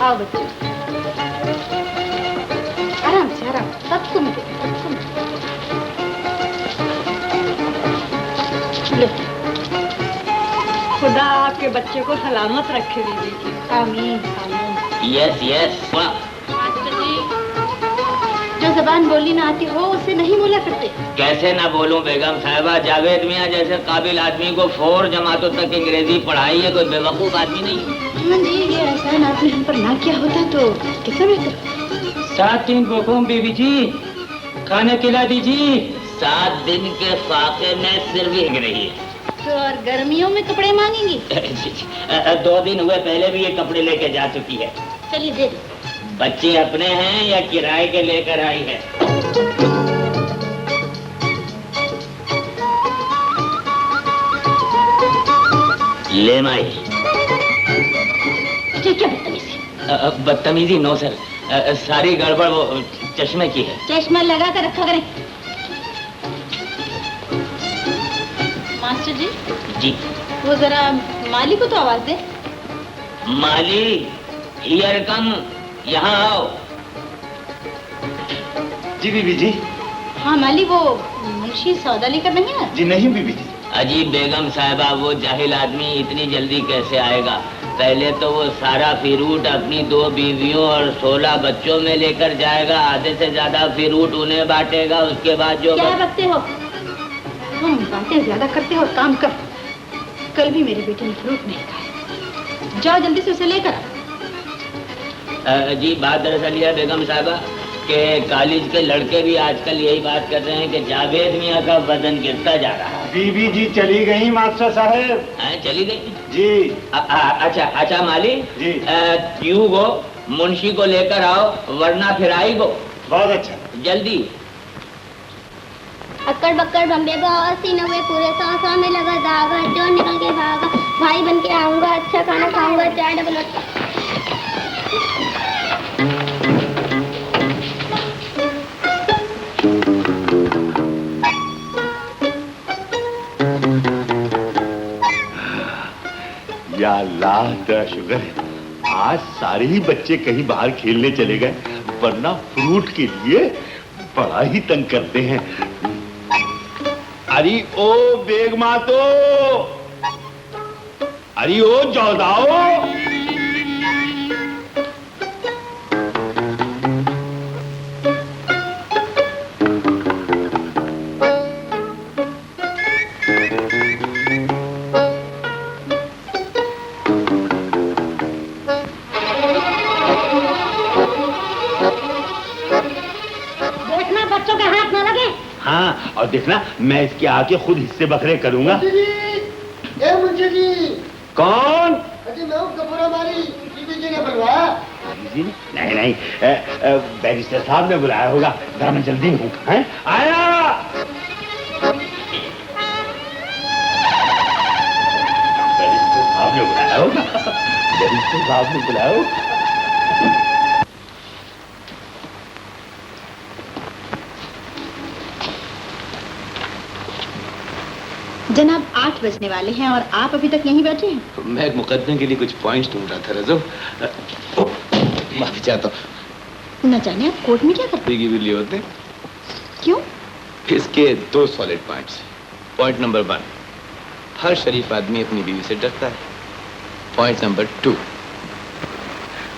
आओ बच्चे, आराम से आराम, सब सुन ले। खुदा आपके बच्चे को सलामत रखे दीदी जी। आमीन आमीन। Yes yes. मास्टर जी, जो जबान बोलनी ना आती हो उसे नहीं बोला करते। कैसे ना बोलूं बेगम साहिबा, जावेद मियाँ जैसे काबिल आदमी को 4 जमातों तक अंग्रेजी पढ़ाई है, कोई बेवकूफ आदमी नहीं। हाँ जी, ये एहसान आपने हम पर ना किया होता तो कितना बेहतर। 7 दिन भूखूं बीबी जी, खाना खिला दीजिए। 7 दिन के फाके में सिर भी हिंग रही है। तो और गर्मियों में कपड़े मांगेंगी? 2 दिन हुए पहले भी ये कपड़े लेके जा चुकी है। चलिए दे दो। बच्चे अपने हैं या किराए के लेकर आई है? ले माई। क्या बदतमीजी? बदतमीजी नो सर, सारी गड़बड़ वो चश्मे की है। चश्मा लगा कर रखा करें। मास्टर जी। जी। वो जरा माली को तो आवाज दे। माली, हियर कम, यहाँ आओ। जी बीबी जी। हाँ माली, वो मुंशी सौदा लेकर नहीं है? जी नहीं बीबी जी। अजीब बेगम साहिबा, वो जाहिल आदमी इतनी जल्दी कैसे आएगा? पहले तो वो सारा फ्रूट अपनी 2 बीवियों और 16 बच्चों में लेकर जाएगा, आधे से ज्यादा फ्रूट उन्हें बांटेगा। उसके बाद जो क्या बकते हो तुम? बातें ज्यादा करते हो, काम कर। कल भी मेरे बेटे ने फ्रूट नहीं खाया। जाओ जल्दी से उसे लेकर। जी बात दरअसल यह बेगम साहबा के कॉलेज के लड़के भी आजकल यही बात कर रहे हैं कि जावेद मियाँ का वजन गिरता जा रहा है। बीबी जी चली गई मास्टर साहब। चली गई जी। अच्छा माली जी। यूं गो मुंशी को लेकर आओ वरना फिर आई गो। बहुत अच्छा। जल्दी। अक्कड़ बक्कड़ बम्बे बाबा सीनों में पूरे सांसों में लगा धागा, जो निकल के भागा भाई बन के आऊंगा, अच्छा खाना खाऊंगा, चाय डबल। या अल्लाह तेरा शुक्र है आज सारे ही बच्चे कहीं बाहर खेलने चले गए, वरना फ्रूट के लिए बड़ा ही तंग करते हैं। अरे ओ बेगमा तो, अरे ओ जौदाओ, हाँ और देखना मैं इसके आके खुद हिस्से बखरे करूंगा। मुंशी जी। कौन? बीबी जी ने बुलवाया। जी नहीं बैरिस्टर साहब ने बुलाया होगा, जरा मैं जल्दी हूँ। आया। बैरिस्टर साहब ने बुलाया होगा, बैरिस्टर साहब ने बुलाया होगा। जनाब 8 बजने वाले हैं और आप अभी तक यहीं बैठे हैं। मैं एक मुकदमे के लिए कुछ पॉइंट्स ढूंढ रहा था रज़ो। माफी चाहता हूँ। न जाने आप कोर्ट में क्या करते की बिल्ली होते? क्यों? इसके 2 सॉलिड पॉइंट्स। पॉइंट नंबर 1, हर शरीफ आदमी अपनी बीवी से डरता है। पॉइंट नंबर 2,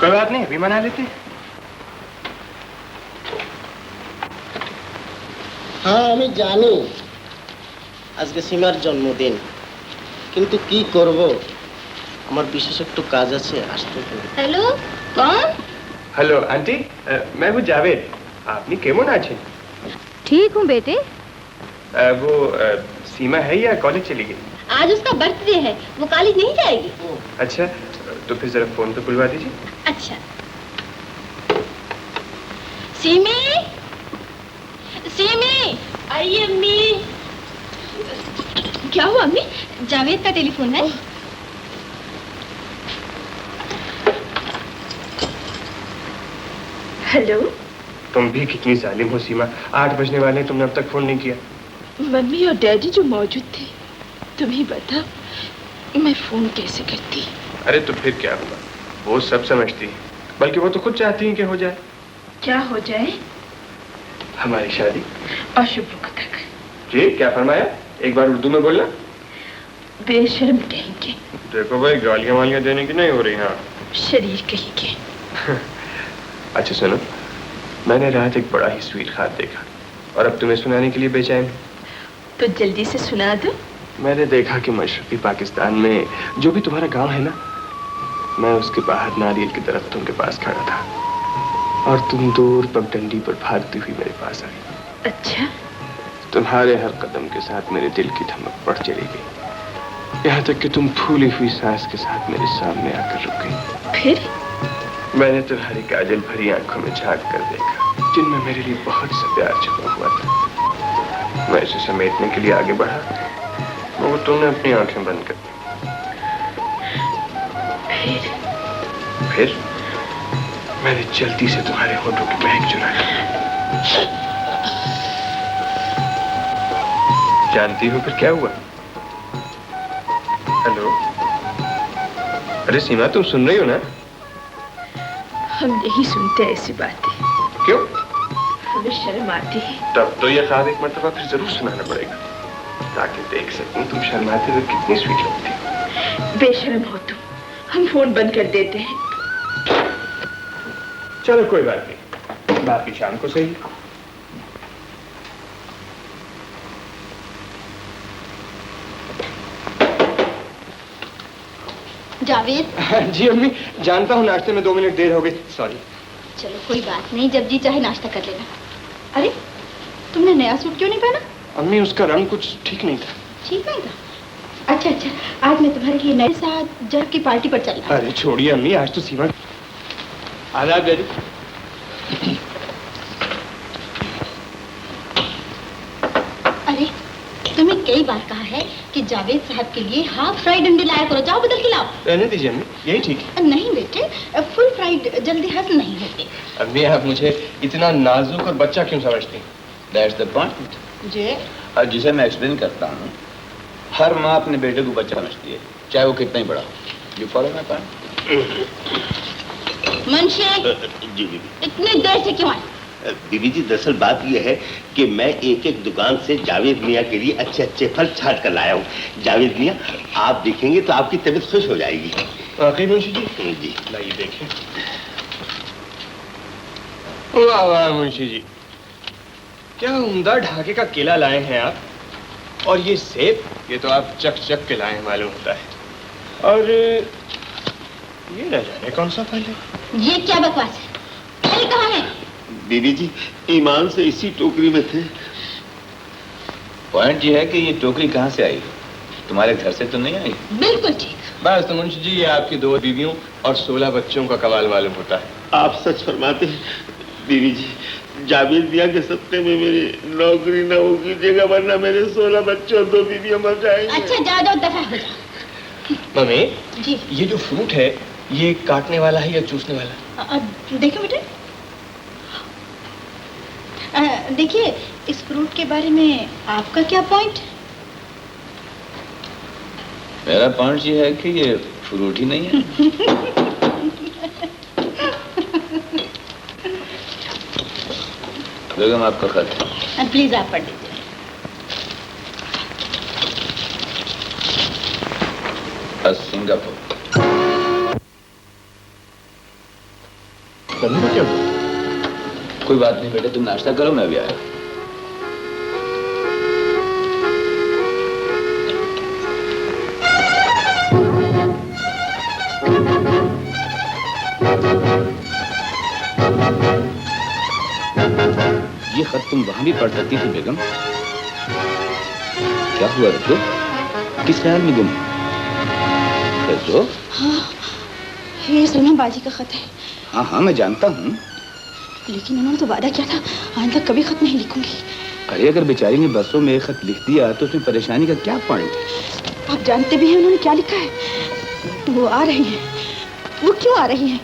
कोई बात नहीं, अभी मना लेते। हाँ আমি জানি আজকে সীমার জন্মদিন, কিন্তু কি করব, আমার বিশেষ একটু কাজ আছে, আসতে হবে। हेलो कौन? हेलो आंटी, मैं हूँ जावेद। आपने केमन आছেন? ठीक हूँ बेटे। वो सीमा है या कॉलेज चली गई? आज उसका बर्थडे है, वो कॉलेज नहीं जाएगी। अच्छा तो फिर जरा फोन पे बुलवा दीजिए। अच्छा। सीमी, सीमी, आइए अम्मी। क्या हुआ अम्मी? जावेद का टेलीफोन है। हेलो। तुम भी कितनी जालिम हो सीमा, 8 बजने वाले तुमने अब तक फोन नहीं किया। मम्मी और डैडी जो मौजूद थे, तुम ही बताओ मैं फोन कैसे करती। अरे तो फिर क्या हुआ, वो सब समझती है, बल्कि वो तो खुद चाहती हैं कि हो जाए। क्या हो जाए? हमारी शादी। और शुभ तक। जी क्या फरमाया, एक बार उर्दू में बोलना। बेशर्म कहेंगे। देखो भाई गालियां वालियां देने की नहीं हो रही। हाँ शरीर कहेंगे। अच्छा सुनो, मैंने रात एक बड़ा ही स्वीट ख्वाब देखा और अब तुम्हें सुनाने के लिए बेचैन हूं। तो जल्दी से सुना दो। मैंने देखा कि मशरक़ी पाकिस्तान में जो भी तुम्हारा गांव है ना, मैं उसके बाहर नारियल के दरख्तों के पास खड़ा था और तुम दूर पगडंडी पर भागती हुई मेरे पास आई। अच्छा। तुम्हारे हर कदम के साथ मेरे दिल की धड़कन बढ़ चली गई, यहाँ तक कि तुम फूली हुई सांस के साथ मेरे सामने आकर रुक गई। फिर मैंने तुम्हारी काजल भरी आंखों में झांक कर देखा, जिनमें मेरे लिए बहुत सा प्यार छुपा हुआ था। मैं इसे समेटने के लिए आगे बढ़ा, वो तुमने अपनी आंखें बंद कर दी। फिर मैंने जल्दी से तुम्हारे होठों की महक चुरा ली। जानती हो फिर क्या हुआ? हेलो, अरे सीमा तुम सुन रही हो ना? हम नहीं सुनते ऐसी बातें। क्यों? हमें शर्म आती है। तब तो ये ख्वाब एक मर्तबा फिर जरूर सुनाना पड़ेगा, ताकि देख सकूं तुम शर्माते हुए कितनी स्वीट लगती हो। बेशर्म हो तुम, हम फोन बंद कर देते हैं। चलो कोई बात नहीं, बाकी शाम को सही। जावेद। जी अम्मी, जानता हूँ नाश्ते में 2 मिनट देर हो गई, सॉरी। चलो कोई बात नहीं, जब जी चाहे नाश्ता कर लेना। अरे तुमने नया सूट क्यों नहीं पहना? अम्मी उसका रंग कुछ ठीक नहीं था। ठीक नहीं था? अच्छा अच्छा, आज मैं तुम्हारे लिए नए साथ जग की पार्टी पर चल रहा हूं। अरे छोड़िए अम्मी, आज तो सीमा। आदाब दीदी। अरे तुम्हें कई बार कहा है कि जावेद साहब के लिए हाफ फ्राइड अंडे लाया करो, जाओ बदल के लाओ। रहने दीजिए अम्मी, यही ठीक है। नहीं बेटे, फुल फ्राइड जल्दी हजम नहीं होते। अम्मी आप मुझे इतना नाजुक और बच्चा क्यों समझती हैं? That's the point. जी और जिसे मैं एक्सप्लेन करता हूँ, हर माँ अपने बेटे को बच्चा समझती है, चाहे वो कितना ही बड़ा हो। You follow my point? Munshi, जी बीबी। इतनी देर से क्यों आए? बीबी जी, दरअसल बात यह है कि मैं एक एक दुकान से जावेद मियाँ के लिए अच्छे अच्छे फल छाट कर लाया हूँ। जावेद मियाँ, आप देखेंगे तो आपकी तबीयत खुश हो जाएगी। वाकई मुंशी जी? जी। लाइए देखें। वाह वाह मुंशी जी, क्या उम्दा ढाके का केला लाए हैं आप। और ये सेब, ये तो आप चक चक के लाए हैं मालूम होता है। और ये न जाने कौन सा फल है। ये क्या बकवास है? फल कहाँ है? बीबी जी, ईमान से इसी टोकरी में थे। पॉइंट ये है कि ये टोकरी कहाँ से आई, तुम्हारे घर से तो नहीं आई? बिल्कुल ठीक। बस तो मुंशी जी, ये आपकी 2 बीवियों और 16 बच्चों का कमाल मालूम होता है। आप सच फरमाते हैं बीबी जी। जावेद मियाँ के सत्ते में मेरी नौकरी न होगी जगह, वरना मेरे 16 बच्चे और 2 बीवियां मर जाएंगे। अच्छा जा जाओ, दफा हो जाओ। मम्मी जी ये जो फ्रूट है, ये काटने वाला है या चूसने वाला? देखो बेटे, देखिए इस फ्रूट के बारे में आपका क्या पॉइंट? मेरा पॉइंट ये है कि ये फ्रूट ही नहीं है। बेगम आपका खत है। प्लीज आप पढ़ लीजिए। सिंगापुर। क्या? कोई बात नहीं बेटे, तुम नाश्ता करो, मैं भी आया। ये खत तुम वहां भी पढ़ सकती थी बेगम। क्या हुआ रज्जो, किस ख्याल में गुम? रज्जो? हाँ, ये सलमान बाजी का खत है। हाँ हाँ मैं जानता हूँ, लेकिन उन्होंने तो वादा किया था आइंदा कभी खत नहीं लिखूंगी। अरे अगर बेचारी ने बरसों में एक खत लिख दिया तो उसमें परेशानी का क्या पॉइंट? आप जानते भी हैं उन्होंने क्या लिखा है। वो आ रही हैं। वो क्यों आ रही हैं?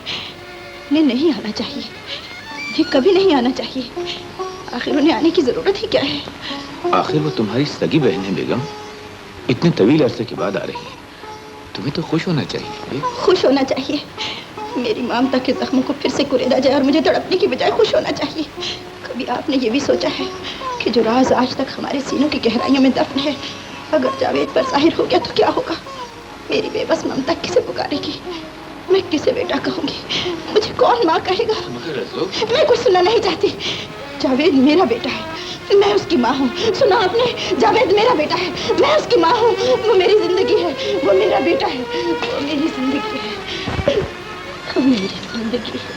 उन्हें नहीं आना चाहिए, उन्हें कभी नहीं आना चाहिए। आखिर उन्हें आने की जरूरत ही क्या है? आखिर वो तुम्हारी सगी बहन है बेगम, इतने तवील अरसे के बाद आ रही है, तुम्हें तो खुश होना चाहिए। खुश होना चाहिए। मेरी ममता के जख्मों को फिर से कुरेदा जाए और मुझे तड़पने की बजाय खुश होना चाहिए। कभी आपने ये भी सोचा है कि जो राज आज तक हमारे सीनों की गहराइयों में दफन है, अगर जावेद पर जाहिर हो गया तो क्या होगा? मेरी बेबस ममता किसे पुकारेगी? मैं किसे बेटा कहूंगी? मुझे कौन माँ कहेगा? मैं कुछ सुनना नहीं चाहती। जावेद मेरा बेटा है, मैं उसकी माँ हूँ। सुना आपने? जावेद मेरा बेटा है, मैं उसकी माँ हूँ। वो मेरी जिंदगी है, वो मेरा बेटा है, वो मेरी जिंदगी है, वो मेरी जिंदगी है।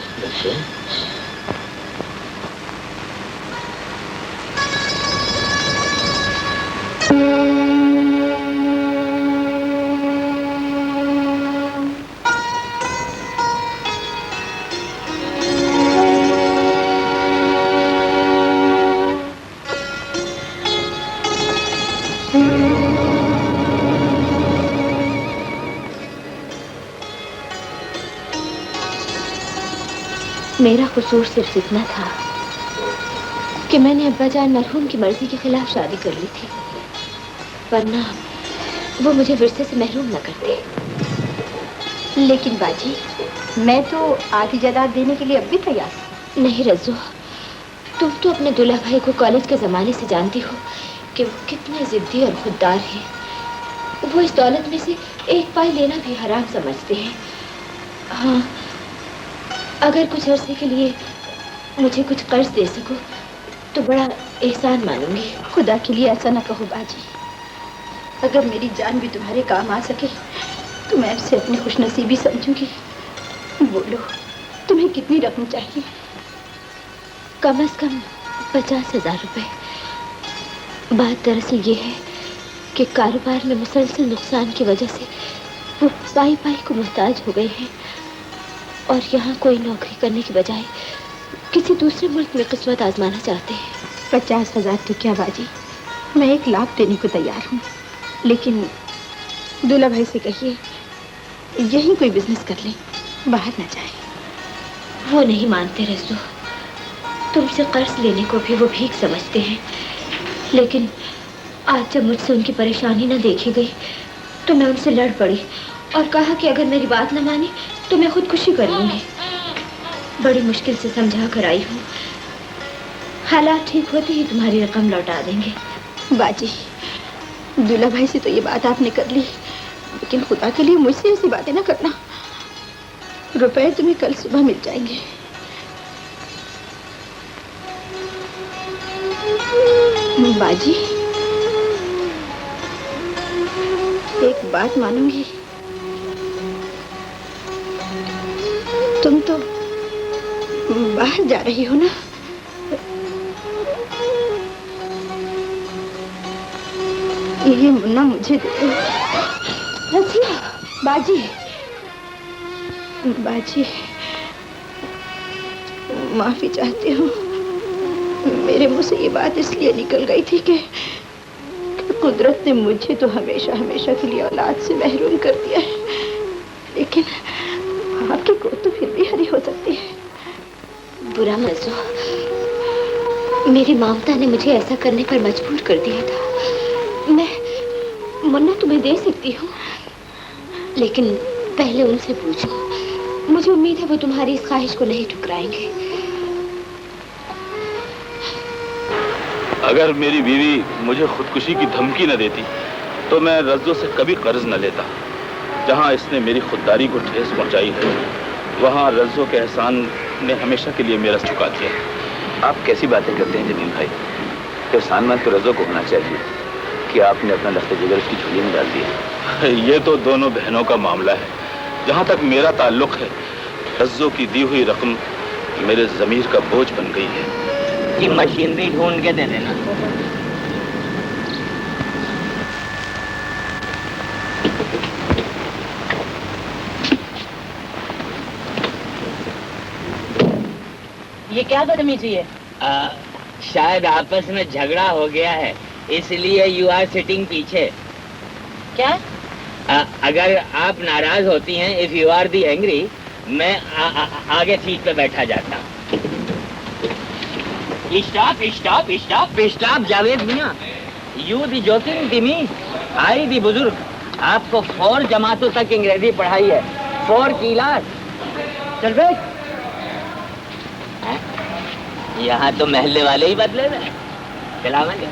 मेरा कसूर सिर्फ इतना था कि मैंने अब्बा जान मरहूम की मर्जी के खिलाफ शादी कर ली थी, वरना वो मुझे विरसे से महरूम न करते। लेकिन बाजी, मैं तो आधी जायदाद देने के लिए अब भी तैयार हूँ। नहीं रज्जो, तुम तो अपने दूल्हा भाई को कॉलेज के ज़माने से जानती हो कि वो कितने जिद्दी और खुददार हैं। वो इस दौलत में से एक पाई लेना भी हराम समझते हैं। हाँ, अगर कुछ अरसे के लिए मुझे कुछ कर्ज दे सको तो बड़ा एहसान मानूंगी। खुदा के लिए ऐसा ना कहो बाजी। अगर मेरी जान भी तुम्हारे काम आ सके तो मैं उसे अपनी खुशनसीबी समझूंगी। बोलो, तुम्हें कितनी रकम चाहिए? कम से कम 50,000 रुपए। बात दरअसल ये है कि कारोबार में मुसलसल नुकसान की वजह से वो पाई पाई को मुहताज हो गए हैं और यहाँ कोई नौकरी करने की बजाय किसी दूसरे मुल्क में किस्मत आजमाना चाहते हैं। 50,000 तो क्या बाजी, मैं 1 लाख देने को तैयार हूँ। लेकिन दूल्हा भाई से कहिए यहीं कोई बिजनेस कर ले, बाहर ना जाए। वो नहीं मानते रज्जू। तुमसे कर्ज लेने को भी वो भीख समझते हैं। लेकिन आज जब मुझसे उनकी परेशानी न देखी गई तो मैं उनसे लड़ पड़ी और कहा कि अगर मेरी बात न मानी तो मैं खुदकुशी कर लूंगी। बड़ी मुश्किल से समझा कर आई हूँ। हालात ठीक होते ही तुम्हारी रकम लौटा देंगे। बाजी, दूल्हा भाई से तो ये बात आपने कर ली, लेकिन खुदा के लिए मुझसे ऐसी बातें ना करना। रुपए तुम्हें कल सुबह मिल जाएंगे। बाजी, एक बात मानूंगी, तुम तो बाहर जा रही हो ना? ये मुन्ना मुझे दे दो। रसिया, बाजी, बाजी, माफी चाहती हूँ। मेरे मुंह से ये बात इसलिए निकल गई थी कि कुदरत ने मुझे तो हमेशा हमेशा के लिए औलाद से महरूम कर दिया है, लेकिन आपकी गोद तो फिर भी हरी हो सकती है। बुरा मजो, मेरी ममता ने मुझे ऐसा करने पर मजबूर कर दिया था। मैं मुन्ना तुम्हें दे सकती हूँ, लेकिन पहले उनसे पूछो। मुझे उम्मीद है वो तुम्हारी इस ख्वाहिश को नहीं ठुकराएंगे। अगर मेरी बीवी मुझे खुदकुशी की धमकी न देती तो मैं रज्जो से कभी कर्ज न लेता। जहाँ इसने मेरी खुददारी को ठेस पहुंचाई है वहाँ रज्जो के एहसान ने हमेशा के लिए मेरा चुका दिया। आप कैसी बातें करते हैं जमील भाई? एहसानमंद तो रज्जो को होना चाहिए कि आपने अपना लफ्ते जिगर उसकी झोली में डाल दिया। ये तो दोनों बहनों का मामला है। जहाँ तक मेरा ताल्लुक है, रज्जो की दी हुई रकम मेरे जमीर का बोझ बन गई है। ये मशीनरी ढूंढ के दे देना। ये क्या बदतमीजी है? शायद आपस में झगड़ा हो गया है, इसलिए यू आर सिटिंग पीछे। क्या? अगर आप नाराज होती हैं, if you are the angry, मैं आगे सीट पे बैठा जाता हूँ। Stop stop stop stop Javed मियां, you the joking the me, I the बुजुर्ग। आपको 4 जमातों तक अंग्रेजी पढ़ाई है, 4 क्लास। चल बैठ। यहाँ तो महल्ले वाले ही बदले ना। चलावेंगे।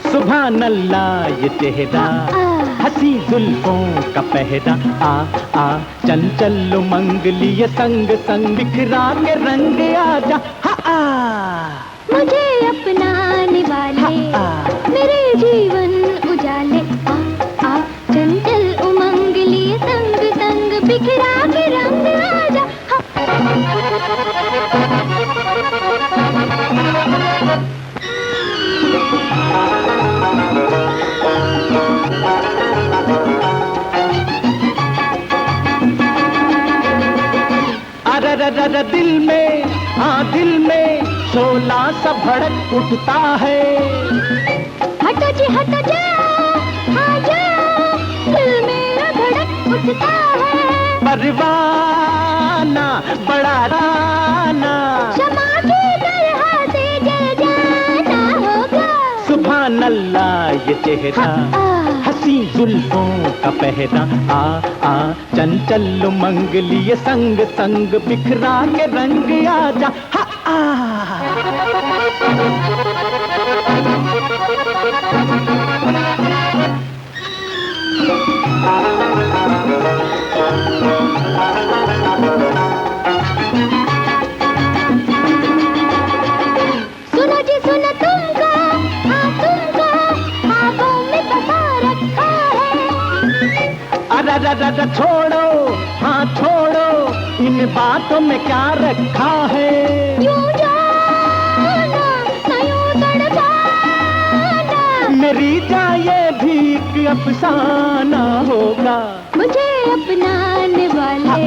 सुभान अल्लाह, ये चेहरा हंसी जुल्फों का पहरा। आ आ चंचल उमंग लिए संग संग बिखरा के रंग आजा। हा मुझे अपनाने वाले मेरे जीवन उजाले। आ आ चंचल उमंग लिए संग संग बिखरा के रंग आजा। अरररर दिल में, हाँ दिल में शोला सा भड़क उठता है। हटो जी हटो जाओ, हाँ जाओ, दिल मेरा धड़क उठता है। परवाना बड़ा राना चेहरा, हंसी जुल्फों का पहरा, आ आ चंचल उमंग लिए संग संग बिखरा के रंग आजा, हा आ। सुनो जी सुनो तुमको, हाँ तुमको ख्वाबों में बसा रखा है। अरे छोड़ो, हाँ छोड़ो, इन बातों में क्या रखा है। यूं जाना ना यूं तड़पाना, मेरी जाए भी एक अफसाना होगा। मुझे अपनाने वाले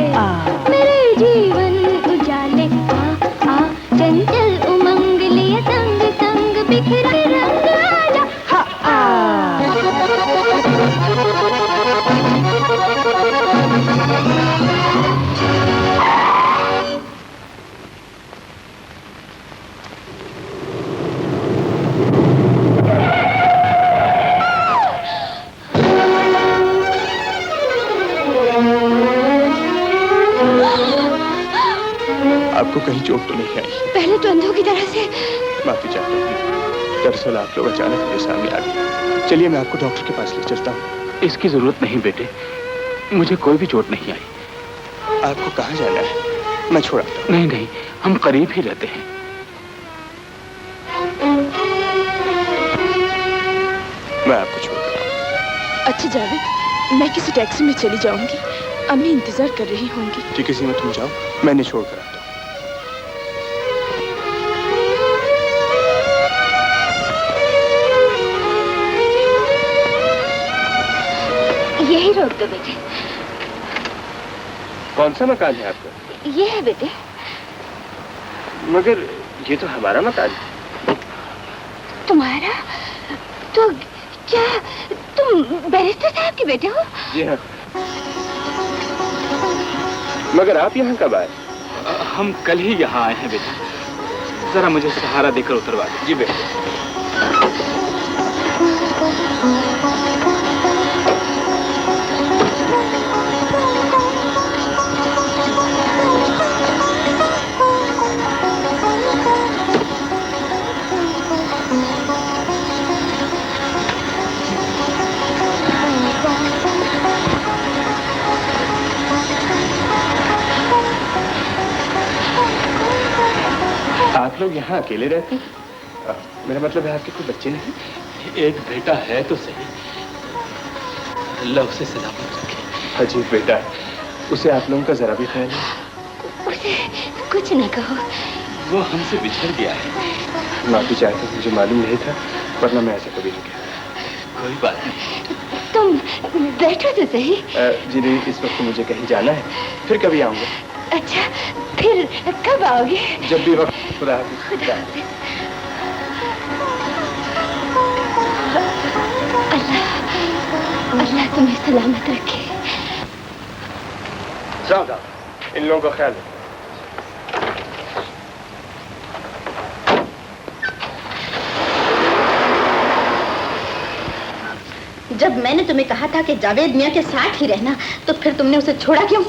मेरे जीवन उजाले, आ आ चंचल उमंग लिए संग संग बिखरा के रंग आजा, हा आ। आपको कहीं चोट तो नहीं आई? पहले तो अंधों की तरह से। माफी चाहता हूँ, दरअसल आप लोग अचानक मेरे सामने आ गए। चलिए मैं आपको डॉक्टर के पास ले चलता हूँ। इसकी जरूरत नहीं बेटे, मुझे कोई भी चोट नहीं आई। आपको कहाँ जाना है? मैं छोड़ आता हूँ। नहीं नहीं, हम करीब ही रहते हैं। मैं आपको छोड़ दूँ। अच्छा जावेद, मैं किसी टैक्सी में चली जाऊंगी, अम्मी इंतजार कर रही होंगी। ठीक है सीमा, तुम जाओ, मैं इन्हें छोड़ कर आता हूँ। यही रोक दो बेटे। कौन सा मकान है आपका? ये है बेटे। मगर ये तो हमारा मकान है। तुम्हारा? तो क्या तुम बैरिस्टर साहब के बेटे हो? जी हाँ। मगर आप यहाँ कब आए? हम कल ही यहाँ आए हैं बेटा, जरा मुझे सहारा देकर उतरवा दो। जी बेटे। आप लोग यहाँ अकेले रहते हैं? मेरा मतलब है आपके कोई बच्चे नहीं? एक बेटा है तो सही, अल्लाह उसे सलामत रखे। अजीब बेटा है, उसे आप लोगों का जरा भी ख्याल नहीं? उसे कुछ न कहो, वो हमसे बिछड़ गया है। माफी चाहता हूँ, मुझे मालूम नहीं था, वरना मैं ऐसा कभी नहीं कहता। कोई बात नहीं। तुम बैठो तो सही। जी नहीं, इस वक्त मुझे कहीं जाना है, फिर कभी आऊंगा। अच्छा, फिर कब आओगे? जब भी वक्त। खुदा हाफिज़। खुदा हाफिज़। अल्लाह तुम्हें सलामत रखे। जाओ जाओ, इन लोगों का ख्याल रखो। जब मैंने तुम्हें कहा था कि जावेद मियाँ के साथ ही रहना, तो फिर तुमने उसे छोड़ा क्यों?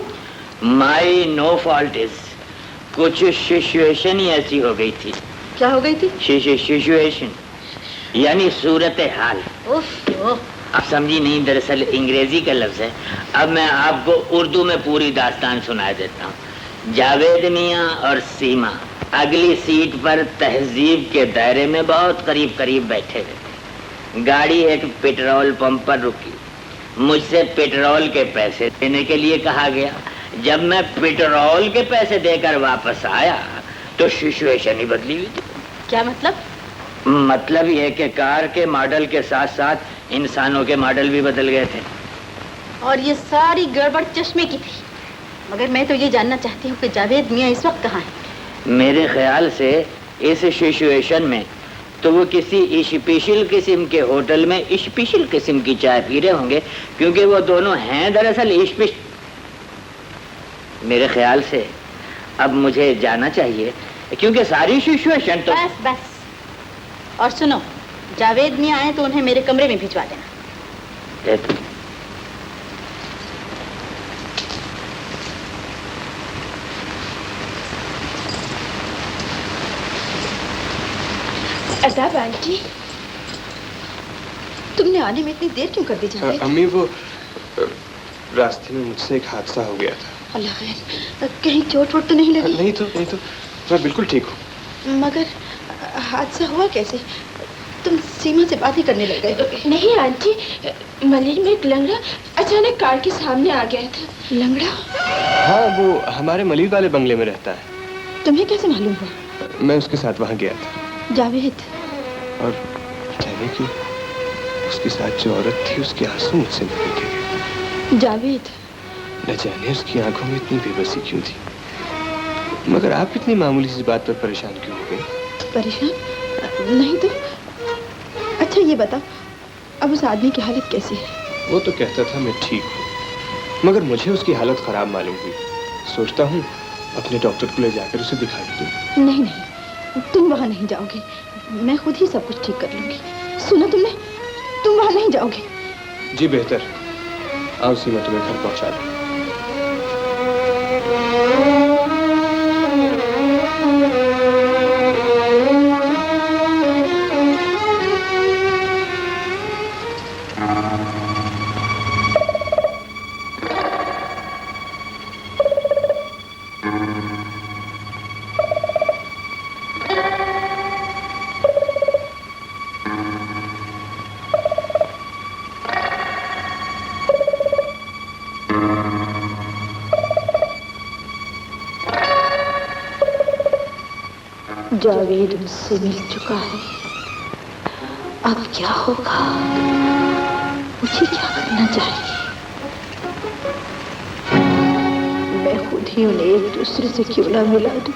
माई नो फॉल्ट इज, कुछ सिचुएशन ही ऐसी हो गई थी। क्या हो गई थी? सिचुएशन यानी सूरत हाल। आप समझी नहीं, दरअसल अंग्रेजी का लफ्ज है। अब मैं आपको उर्दू में पूरी दास्तान सुना देता हूँ। जावेद मियाँ और सीमा अगली सीट पर तहजीब के दायरे में बहुत करीब करीब बैठे हुए थे। गाड़ी एक पेट्रोल पंप पर रुकी, मुझसे पेट्रोल के पैसे देने के लिए कहा गया। जब मैं पेट्रोल के पैसे देकर वापस आया तो सिचुएशन ही बदली हुई थी। क्या मतलब? मतलब यह कि कार के मॉडल के साथ साथ इंसानों के मॉडल भी बदल गए थे। और ये सारी गड़बड़ चश्मे की थी। मगर मैं तो ये जानना चाहती हूँ कि जावेद मियाँ इस वक्त कहाँ हैं? मेरे ख्याल से इस सिचुएशन में तो वो किसी स्पेशल किस्म के होटल में स्पेशल किस्म की चाय पी रहे होंगे, क्योंकि वो दोनों हैं दरअसल स्पेशल। मेरे ख्याल से अब मुझे जाना चाहिए, क्योंकि सारी सिचुएशन तो बस बस। और सुनो, जावेद मियाँ आए तो उन्हें मेरे कमरे में भिजवा देना। अदाब आंटी, तुमने आने में इतनी देर क्यों कर दी जावेद? अम्मी वो रास्ते में मुझसे एक हादसा हो गया था। अल्लाह खैर, कहीं चोट वोट तो नहीं लगी? नहीं तो मैं बिल्कुल ठीक हूँ। मगर हादसा हुआ कैसे? तुम सीमा से बात ही करने लग गए। नहीं आंटी, मलिक में एक लंगड़ा अचानक कार के सामने आ गया था। लंगड़ा? हाँ, वो हमारे मलिक वाले बंगले में रहता है। तुम्हें कैसे मालूम हुआ? मैं उसके साथ वहाँ गया था। जावेद? और जाने की उसके साथ जो औरत थी उसके आंसू मुझसे नहीं देखे गए। जावेद? न जाने उसकी आंखों में इतनी बेबसी क्यों थी। मगर आप इतनी मामूली सी बात पर परेशान क्यों हो गई? परेशान? नहीं तो। अच्छा ये बताओ, अब उस आदमी की हालत कैसी है? वो तो कहता था मैं ठीक हूँ, मगर मुझे उसकी हालत खराब मालूम हुई। सोचता हूँ अपने डॉक्टर को ले जाकर उसे दिखा दूँ। नहीं, तुम वहाँ नहीं जाओगे। मैं खुद ही सब कुछ ठीक कर लूंगी। सुना तुमने? तुम वहाँ नहीं जाओगे। जी बेहतर। आओ सीमा, तुम्हें घर पहुँचा दूँ। जावेद मुझसे मिल चुका है। अब क्या होगा? मुझे क्या करना चाहिए? मैं खुद ही उन्हें एक दूसरे से क्यों ना मिला दूं?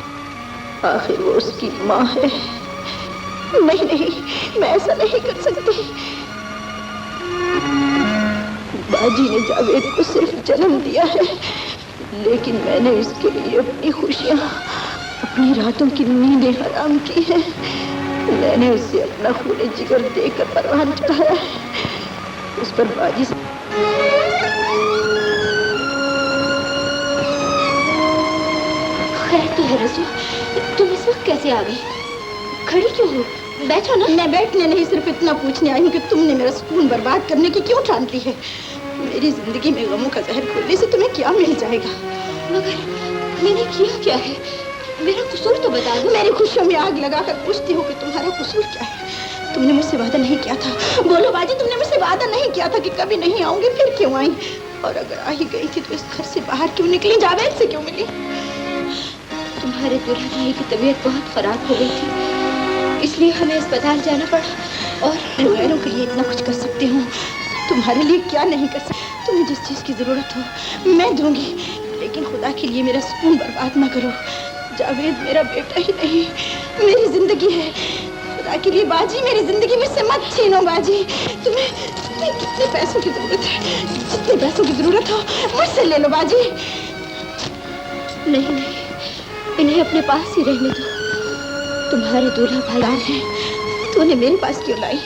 आखिर वो उसकी माँ है। नहीं, मैं ऐसा नहीं कर सकती। बाजी ने जावेद को सिर्फ जन्म दिया है, लेकिन मैंने इसके लिए अपनी खुशियाँ, अपनी रातों की नींदें हराम की हैं। मैंने उसे अपना खून जिगर देकर परवान चढ़ाया है। उस पर बाजी से खैर तो है रजू, तुम इस वक्त कैसे आ गई? खड़ी क्यों हो? बैठो ना। मैं बैठने नहीं, सिर्फ इतना पूछने आई हूँ कि तुमने मेरा सुकून बर्बाद करने की क्यों ठान ली है? मेरी जिंदगी में गमों का जहर खोलने से तुम्हें क्या मिल जाएगा? मगर मैंने किया क्या है? मेरा कसूर तो बता दो। मेरी खुशियों में आग लगाकर पूछती हो कि तुम्हारा कसूर क्या है? तुमने मुझसे वादा नहीं किया था। बोलो बाजी, तुमने मुझसे वादा नहीं किया था कि कभी नहीं आऊंगी, फिर क्यों आई? और अगर आ ही गई थी तो इस घर से बाहर क्यों निकली? जावेद से क्यों मिली? तुम्हारे दूल्हा भाई की तबीयत बहुत खराब हो गई थी, इसलिए हमें अस्पताल जाना पड़ा। और गैरों के लिए इतना कुछ कर सकती हूँ, तुम्हारे लिए क्या नहीं कर सकती? तुम्हें जिस चीज की जरूरत हो मैं दूंगी, लेकिन खुदा के लिए मेरा सुकून बर्बाद ना करो। जावेद मेरा बेटा ही नहीं, मेरी जिंदगी है। खुदा के लिए बाजी, मेरी जिंदगी मुझसे मत छीनो। बाजी, तुम्हें कितने पैसों की जरूरत है? जितने पैसों की जरूरत हो मुझसे ले लो बाजी। नहीं, इन्हें अपने पास ही रहने दो। तुम्हारे दूल्हा भाई है, तूने मेरे पास क्यों लाई?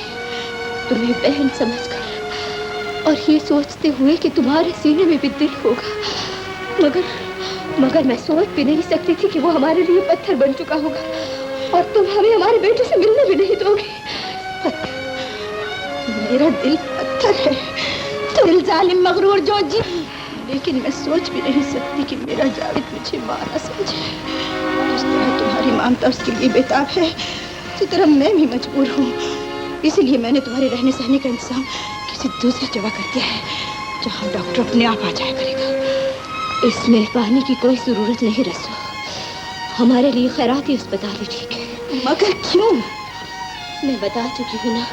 तुम्हें बहन समझकर और ये सोचते हुए कि तुम्हारे सीने में भी दिल होगा, मगर मैं सोच भी नहीं सकती थी कि वो हमारे लिए पत्थर बन चुका होगा और तुम हमें हमारे बेटे से मिलने भी नहीं दोगे। मेरा दिल पत्थर है, तो दिल जालिम मगरूर जो जी, लेकिन मैं सोच भी नहीं सकती कि मेरा जावेद मुझे मां ना समझे। जिस तरह तुम्हारी ममता उसके लिए बेताब है, उसी तरह मैं भी मजबूर हूँ। इसीलिए मैंने तुम्हारे रहने सहने का इंतजाम किसी दूसरी जगह कर दिया है, जहाँ डॉक्टर अपने आप आ जाया करेगा। इस मेहरबानी की कोई जरूरत नहीं रसो, हमारे लिए खैराती अस्पताल ही ठीक है। मगर क्यों? मैं बता चुकी हूँ ना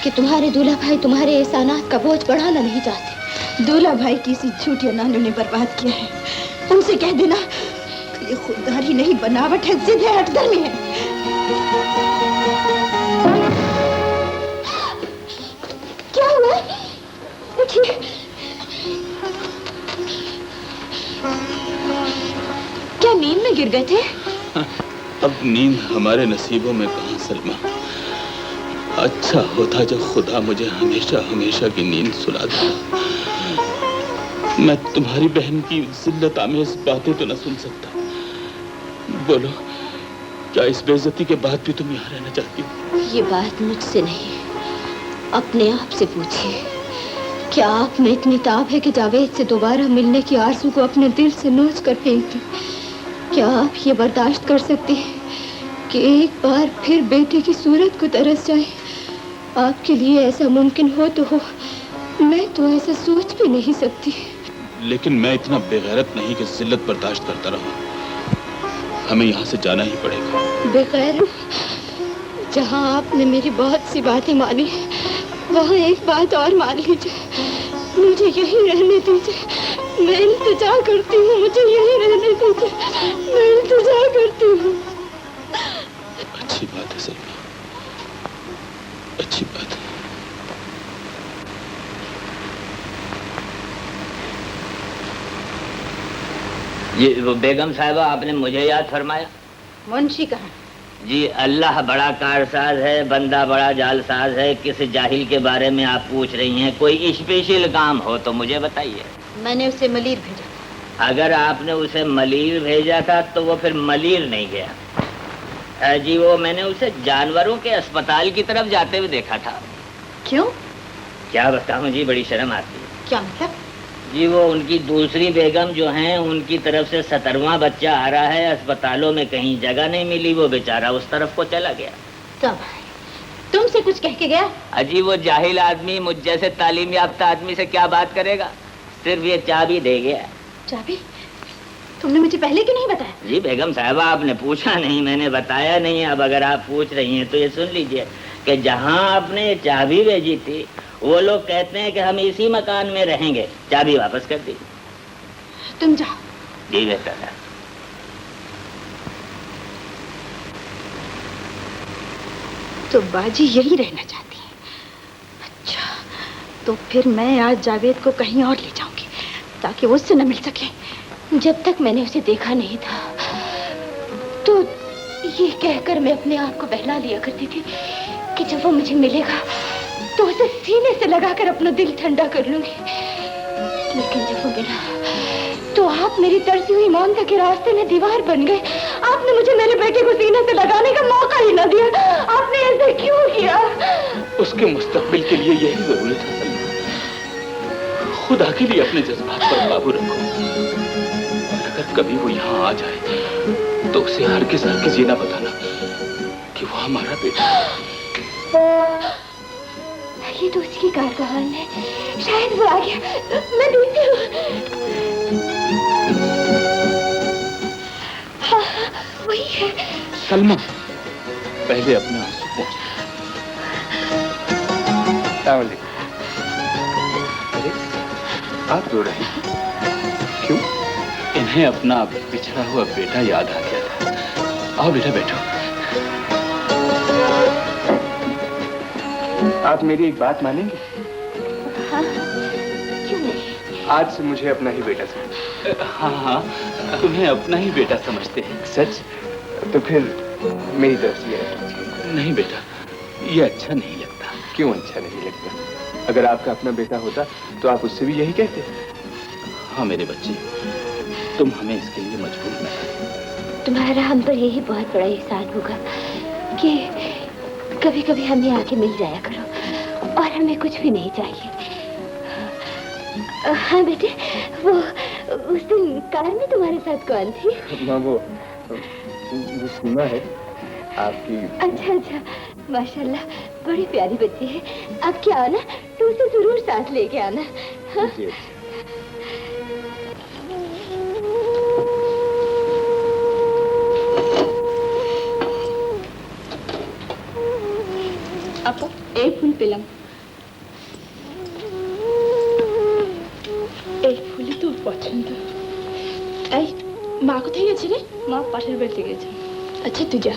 कि तुम्हारे दूल्हा भाई तुम्हारे एहसानात का बोझ बढ़ाना नहीं चाहते। दूल्हा भाई की इसी झूठी नानी ने बर्बाद किया है। उनसे कह देना कि ये खुददारी नहीं, बनावट है, जिद है, हठधर्मी है। क्या हुआ? उठिए। क्या नींद में गिर गए थे? अब नींद हमारे नसीबों में कहाँ सलमा। अच्छा होता जब खुदा मुझे हमेशा हमेशा की नींद सुला देता। मैं तुम्हारी बहन की जिल्लत आमेज बातें तो न सुन सकता। बोलो, क्या इस बेइज्जती के बाद भी तुम यहाँ रहना चाहती हो? ये बात मुझसे नहीं, अपने आप से पूछिए। क्या आप में इतनी ताब है कि जावेद से दोबारा मिलने की आरज़ू को अपने दिल से नोच कर फेंक दें? क्या आप ये बर्दाश्त कर सकती हैं कि एक बार फिर बेटे की सूरत को तरस जाए? आपके लिए ऐसा मुमकिन हो तो हो, मैं तो ऐसा सोच भी नहीं सकती। लेकिन मैं इतना बेगैरत नहीं कि जिल्लत बर्दाश्त करता रहूं। हमें यहाँ से जाना ही पड़ेगा। बेगैरत? जहाँ आपने मेरी बहुत सी बातें मानी, वहाँ एक बात और मान लीजिए। मुझे यहीं रहने दीजिए, मैं इंतजा करती हूँ। मुझे यहीं रहने दीजिए, मैं इंतजा करती हूँ। अच्छी बात है सलमा, अच्छी बात है। ये वो बेगम साहिबा, आपने मुझे याद फरमाया? मुंशी कहाँ? जी, अल्लाह बड़ा कारसाज है, बंदा बड़ा जालसाज है। किस जाहिल के बारे में आप पूछ रही हैं? कोई स्पेशल काम हो तो मुझे बताइए। मैंने उसे मलीर भेजा। अगर आपने उसे मलीर भेजा था तो वो फिर मलीर नहीं गया। जी, वो मैंने उसे जानवरों के अस्पताल की तरफ जाते हुए देखा था। क्यों? क्या बताऊं जी, बड़ी शर्म आती है। क्या मतलब? जी, वो उनकी दूसरी बेगम जो हैं, उनकी तरफ से 17वां बच्चा आ रहा है। अस्पतालों में कहीं जगह नहीं मिली, वो बेचारा उस तरफ को चला गया। कब? तुमसे कुछ कह के गया? अजी, वो जाहिल आदमी मुझ जैसे तालीम याफ्ता आदमी से क्या बात करेगा? सिर्फ ये चाबी दे गया। चाबी? तुमने मुझे पहले क्यों नहीं बताया? जी बेगम साहबा, आपने पूछा नहीं, मैंने बताया नहीं। अब अगर आप पूछ रही हैं तो ये सुन लीजिए कि जहाँ आपने चाबी भेजी थी, वो लोग कहते हैं कि हम इसी मकान में रहेंगे। चाबी वापस कर दी। तुम जाओ। जी बेहतर है। तो बाजी यही रहना चाहती है? अच्छा, तो फिर मैं आज जावेद को कहीं और ले जाऊंगी ताकि वो उससे न मिल सके। जब तक मैंने उसे देखा नहीं था तो ये कहकर मैं अपने आप को बहला लिया करती थी कि जब वो मुझे मिलेगा तो उसे सीने से लगाकर अपना दिल ठंडा कर लूंगी। लेकिन जब वो मिला तो आप मेरी तरसी हुई ममता के रास्ते में दीवार बन गए। आपने मुझे मेरे बेटे को सीने से लगाने का मौका ही न दिया। आपने ऐसा क्यों किया? उसके मुस्तकबिल के लिए यही जरूरी था सलमा। खुदा के लिए अपने जज्बात पर काबू रखो। अगर कभी वो यहाँ आ जाए तो उसे हरगिज़ ये ना बताना कि वो हमारा बेटा है। ये तो उसकी कार का हॉर्न है, शायद वो आ गया। मैं देखती हूँ। हाँ, वही है। सलमा, पहले अपना आंसू पोंछ। अरे, आप रो रहे हैं? क्यों? इन्हें अपना बिछड़ा हुआ बेटा याद आ गया था। आओ बेटा, बैठो। आप मेरी एक बात मानेंगे? हाँ, क्यों नहीं? आज से मुझे अपना ही बेटा समझ। हाँ हाँ, तुम्हें अपना ही बेटा समझते हैं। सच? तो फिर मेरी तरफ से ये रख। नहीं बेटा, ये अच्छा नहीं लगता। क्यों अच्छा नहीं लगता? अगर आपका अपना बेटा होता तो आप उससे भी यही कहते। हाँ मेरे बच्चे, तुम हमें इसके लिए मजबूर न करो। तुम्हारा हम पर यही बहुत बड़ा एहसान होगा कि कभी कभी हमें आके मिल जाया करो और हमें कुछ भी नहीं चाहिए। हाँ बेटे, वो उस दिन कार में तुम्हारे साथ कौन थी? माँ, वो सीमा है आपकी। अच्छा अच्छा, माशाल्लाह, बड़ी प्यारी बच्ची है। अब क्या आना तो उसे जरूर साथ लेके आना। हाँ? जी। আপু, এই ফুল পেলাম। এই ফুলই তোর পছন্দ। এই, মা কোথায় গেছে রে? মা পাশের বাড়িতে গেছে। আচ্ছা, তুই যা।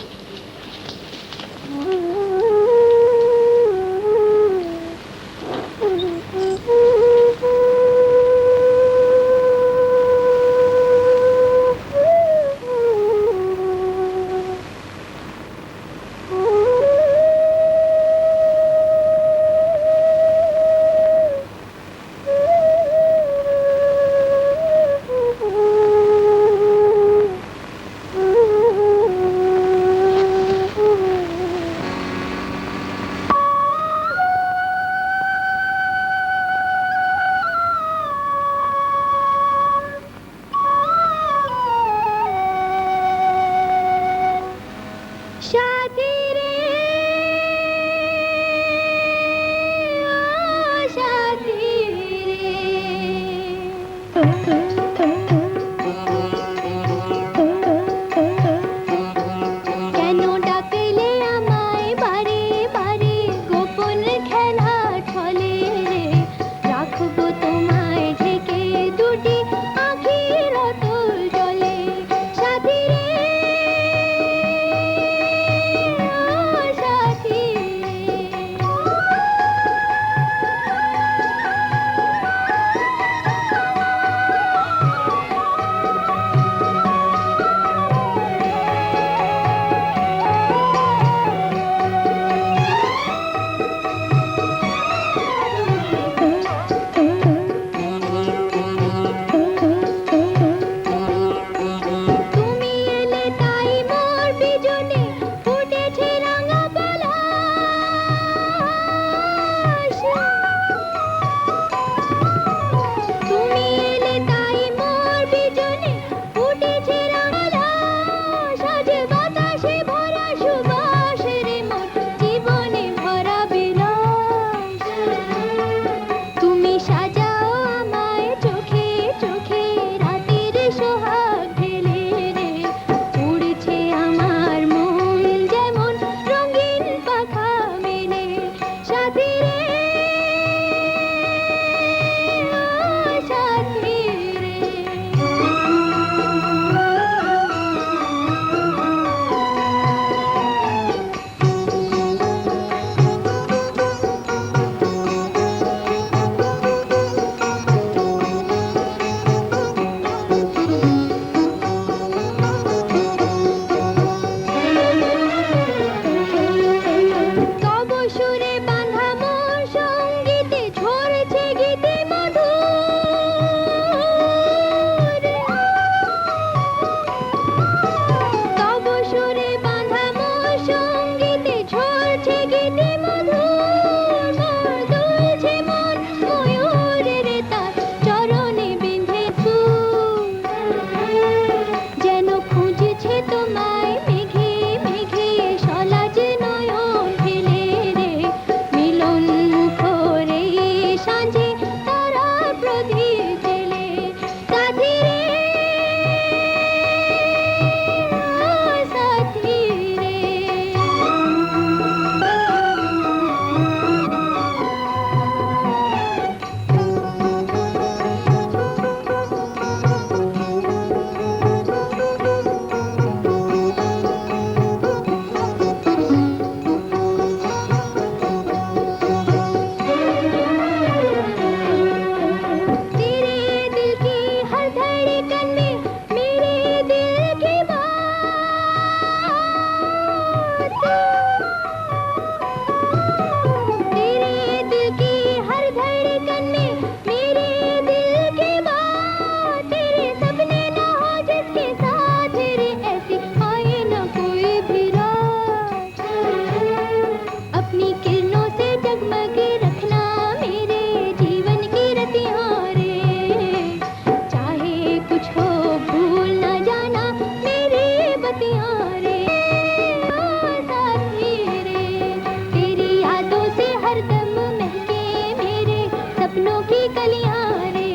फूलों की कलियां रे,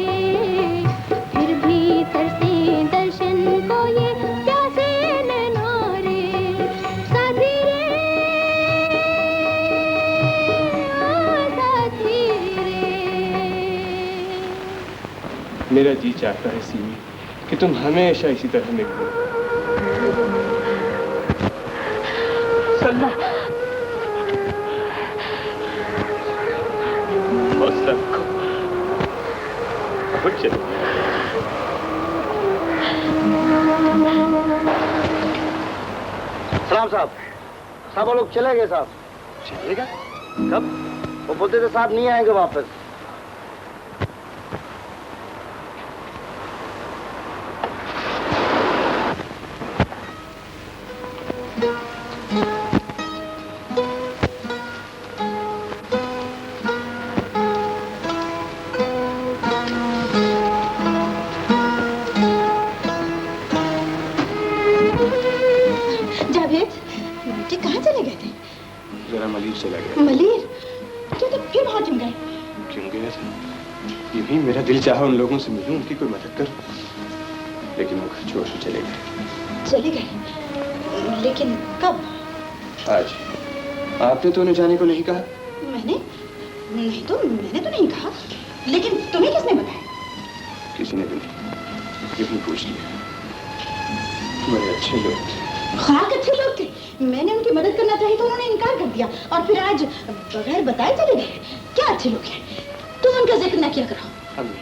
फिर भी तरसे दर्शन को ये प्यासे नैना रे, साथी रे ओ साथी रे। मेरा जी चाहता है सीमी कि तुम हमेशा इसी तरह निकलो। सल्ला चलो। सलाम साहब, साहब वो लोग चले गए साहब। चलेगा? कब? वो बोलते थे साहब नहीं आएंगे वापस। जरा मलीर चला गया। मलीर? तो फिर वहां क्यों गए? क्यों गया था? यूं ही मेरा दिल चाहा उन लोगों से मिलूं, उनकी कोई मदद करूं, लेकिन वो घर छोड़ के चले गए। चले गए? लेकिन कब? आज। आपने तो उन्हें जाने को नहीं कहा। मैंने तो नहीं कहा, लेकिन तुम्हें किसने बताया? किसी ने भी नहीं, यूं ही पूछ लिया। बड़े अच्छे लोग थे। हाँ, अच्छे लोग थे। मैंने उनकी मदद करना चाहिए तो उन्होंने इनकार कर दिया, और फिर आज बगैर बताए चले गए। क्या अच्छे लोग हैं? तुम उनका जिक्र ना किया करो। अम्मी,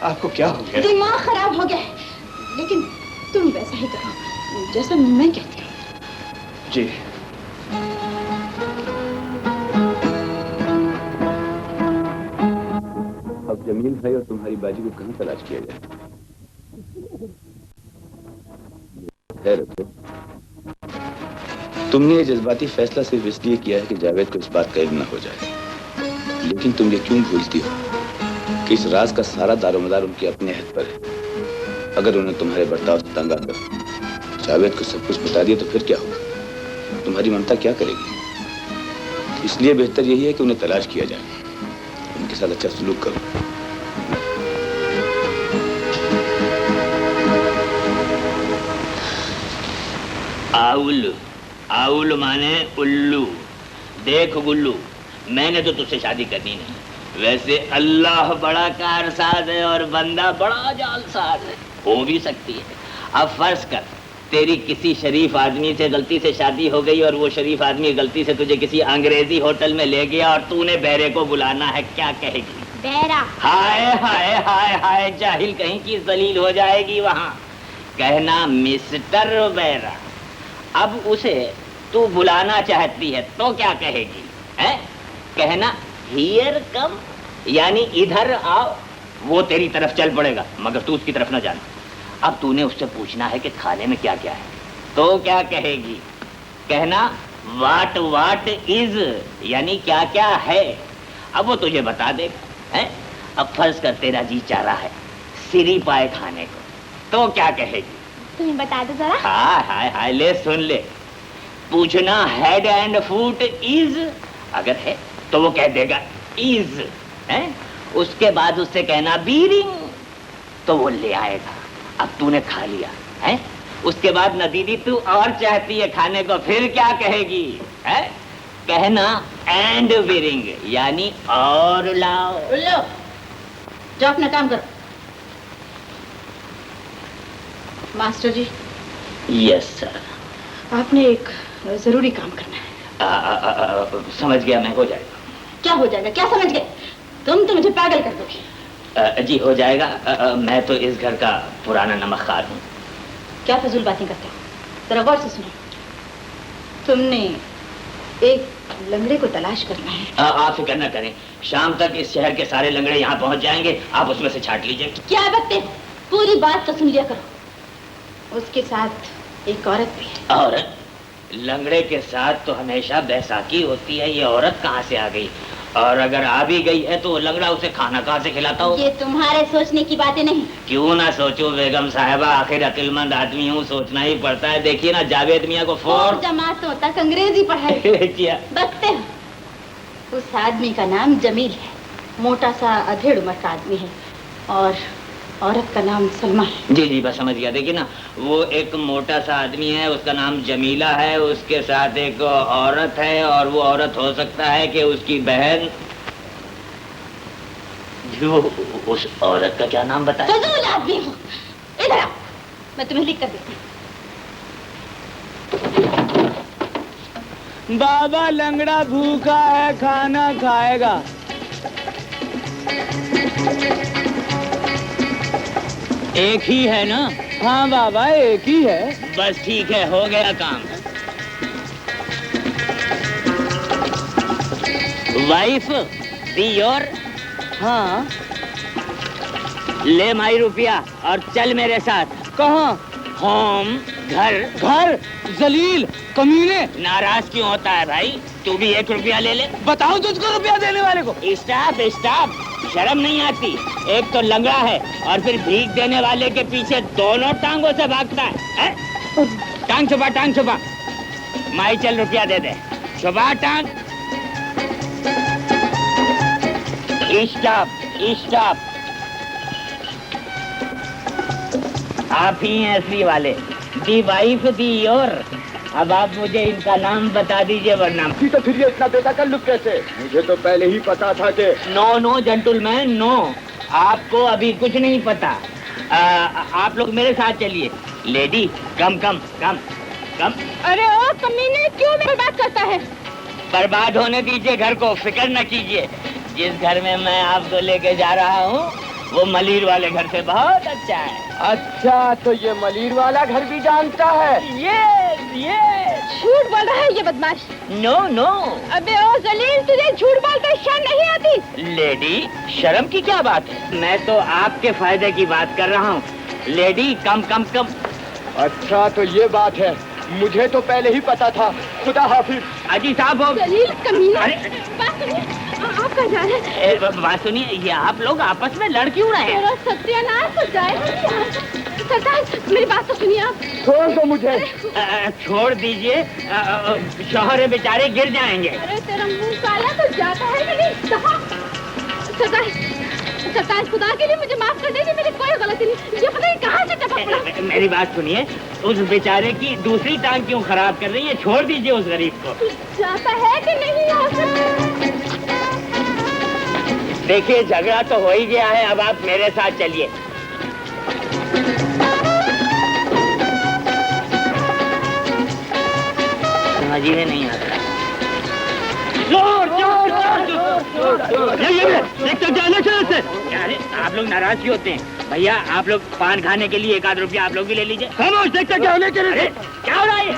आपको क्या हो गया? दिमाग खराब हो गया है। लेकिन तुम वैसा ही करो जैसा मैं कहती हूँ। जी। अब जमील भाई और तुम्हारी बाजी को कहाँ तलाश किया जाए? खैर तो तुमने ये जज्बाती फैसला सिर्फ इसलिए किया है कि जावेद को इस बात का इल्म न हो जाए, लेकिन तुम ये क्यों भूलती हो कि इस राज का सारा दारोमदार उनके अपने अहद पर है। अगर उन्हें तुम्हारे बर्ताव से तंग आकर जावेद को सब कुछ बता दिया तो फिर क्या होगा? तुम्हारी ममता क्या करेगी? इसलिए बेहतर यही है कि उन्हें तलाश किया जाए, उनके साथ अच्छा सलूक करो। आउल आउल माने उल्लू। देख गुल्लू, मैंने तो तुझसे शादी करनी नहीं। वैसे अल्लाह बड़ा कारसाज है और बंदा बड़ा जालसाज है, हो भी सकती है। अब फर्ज कर तेरी किसी शरीफ आदमी से गलती से शादी हो गई और वो शरीफ आदमी गलती से तुझे किसी अंग्रेजी होटल में ले गया और तूने बहरे को बुलाना है, क्या कहेगी? बहरा। हाय हाय हाय हाय, जाहिल कहीं की जलील हो जाएगी वहां। कहना मिस्टर बहरा। अब उसे तू बुलाना चाहती है तो क्या कहेगी? है? कहना हियर कम, यानी इधर आओ। वो तेरी तरफ चल पड़ेगा, मगर तू उसकी तरफ ना जाना। अब तूने उससे पूछना है कि खाने में क्या क्या है, तो क्या कहेगी? कहना वाट वाट इज, यानी क्या क्या है। अब वो तुझे बता देगा। है? अब फर्ज कर तेरा जी चाह रहा है सिरी पाए खाने को, तो क्या कहेगी? तुम्हें बता दो जरा। हाय हाय हाय, ले सुन ले। पूछना हेड एंड फुट इज, अगर है तो वो कह देगा इज। है? उसके बाद उससे कहना बीरिंग, तो वो ले आएगा। अब तूने खा लिया है, उसके बाद न दीदी तू और चाहती है खाने को, फिर क्या कहेगी? है? कहना एंड बीरिंग, यानी और लाओ। लो, जाओ अपना काम करो। मास्टर जी। Yes sir. आपने एक जरूरी काम करना है। समझ गया मैं, हो जाएगा। क्या हो जाएगा? क्या समझ गए? तुम तो मुझे पागल कर दोगे। जी हो जाएगा। मैं तो इस घर का पुराना नमकखार हूँ। क्या फजूल बातें करते हो? जरा गौर से सुनो। तुमने एक लंगड़े को तलाश करना है। आप फिक्र न करें, शाम तक इस शहर के सारे लंगड़े यहाँ पहुँच जाएंगे, आप उसमें से छांट लीजिए। क्या बकते हो? पूरी बात तो सुन लिया करो। उसके साथ एक औरत भी है। औरत? लंगड़े के साथ तो हमेशा बैसाखी होती है, ये औरत कहाँ से आ गई? और अगर आ भी गई है तो लंगड़ा उसे खाना कहाँ से खिलाता हो? ये तुम्हारे सोचने की बातें नहीं। क्यों ना सोचो बेगम साहिबा, आखिर अक्लमंद आदमी हूँ, सोचना ही पड़ता है। देखिए ना, जावेद मियाँ को 4 जमातों तक अंग्रेजी पढ़ाई किया। बकते हो। उस आदमी का नाम जमील है। मोटा सा अधेड़ उम्र का आदमी है और औरत का नाम सलमा है। जी जी बस समझ गया। देखिए ना, वो एक मोटा सा आदमी है, उसका नाम जमीला है, उसके साथ एक औरत है और वो औरत हो सकता है कि उसकी बहन। जो उस औरत का क्या नाम बताया? फजूल आदमी हो। इधर आओ, मैं तुम्हें लिख कर देती हूँ। बाबा लंगड़ा भूखा है, खाना खाएगा। एक ही है ना? हाँ बाबा एक ही है। बस ठीक है, हो गया काम। Wife the your. हाँ ले माई रुपया और चल मेरे साथ। कहाँ? होम, घर। घर? जलील कमीने। नाराज क्यों होता है भाई? तू भी 1 रुपया ले ले। बताओ तुझको रुपया देने वाले को। स्टॉप स्टॉप, शर्म नहीं आती? एक तो लंगड़ा है और फिर भीख देने वाले के पीछे दोनों टांगों से भागता है? टांग छुपा, टांग छुपा। माई चल रुपया दे दे। छुपा टांग। Stop stop. आप ही हैं असली वाले। दी वाइफ दी योर। अब आप मुझे इनका नाम बता दीजिए वरना। तो फिर ये इतना बेतकल्लुफ कैसे? मुझे तो पहले ही पता था कि। नो नो जेंटलमैन नो, आपको अभी कुछ नहीं पता। आप लोग मेरे साथ चलिए। लेडी कम कम कम कम। अरे ओ कमीने, क्यों बर्बाद करता है? बर्बाद होने दीजिए घर को, फिक्र न कीजिए। जिस घर में मैं आपको लेके जा रहा हूँ वो मलिर वाले घर से बहुत अच्छा है। अच्छा, तो ये मलिर वाला घर भी जानता है? ये झूठ बोल रहा है ये बदमाश। No no. अबे ओ जलील, तुझे झूठ बोलते शर्म नहीं आती? लेडी शर्म की क्या बात है? मैं तो आपके फायदे की बात कर रहा हूँ। लेडी कम कम कम। अच्छा तो ये बात है, मुझे तो पहले ही पता था। खुदा हाफिज। अजी साहब हो। जलील कमीना। अरे बात सुनिए, आप कहाँ जा रहे हैं? बात सुनिए, ये आप लोग आपस में लड़ क्यों रहे हैं? सत्यानाश हो जाएगा। सरदार मेरी बात तो सुनिए आप। छोड़ दो मुझे। छोड़ दीजिए, शौहरे बेचारे गिर जाएंगे। अरे तेरा मुंह काला तो जाता है कि नहीं? सरदार सरदार, खुदा के लिए मुझे माफ कर दीजिए, मेरी कोई गलती नहीं। ये पता नहीं कहाँ से टपक पड़ा। मेरी बात सुनिए, उस बेचारे की दूसरी टांग क्यों खराब कर रही है? छोड़ दीजिए उस गरीब को। जाता है कि नहीं? देखिए झगड़ा तो हो ही गया है, अब आप मेरे साथ चलिए। समझ ही नहीं आता। अरे आप लोग नाराज क्यों होते हैं? भैया आप लोग पान खाने के लिए 1 आध रुपया आप लोग भी ले लीजिए। खामोश, देखते क्या होने के लिए? क्या हो रहा है?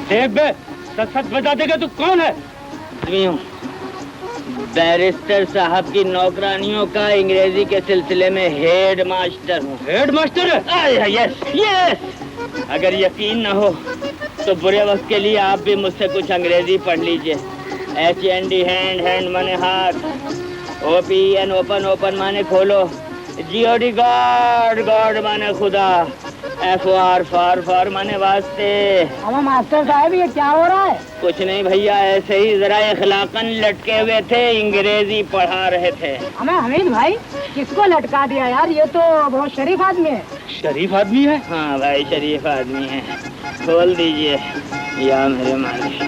देख बे, सच सच बता देगा तू कौन है? बैरिस्टर साहब की नौकरानियों का अंग्रेजी के सिलसिले में हेड मास्टर हूँ। हेड मास्टर है? Yes yes. अगर यकीन न हो तो बुरे वक्त के लिए आप भी मुझसे कुछ अंग्रेजी पढ़ लीजिए। HND हैंड, हैंड माने हाथ, OPEN ओपन, ओपन माने खोलो, GOD गॉड, गॉड माने खुदा, FOR फॉर माने वास्ते। हमारा मास्टर साहब ये क्या हो रहा है? कुछ नहीं भैया, ऐसे ही जरा इखलाकन लटके हुए थे, अंग्रेजी पढ़ा रहे थे। हमें हमीद भाई किसको लटका दिया यार? ये तो बहुत शरीफ आदमी है। शरीफ आदमी है? हाँ भाई शरीफ आदमी है। खोल दीजिए या मेरे मालिक।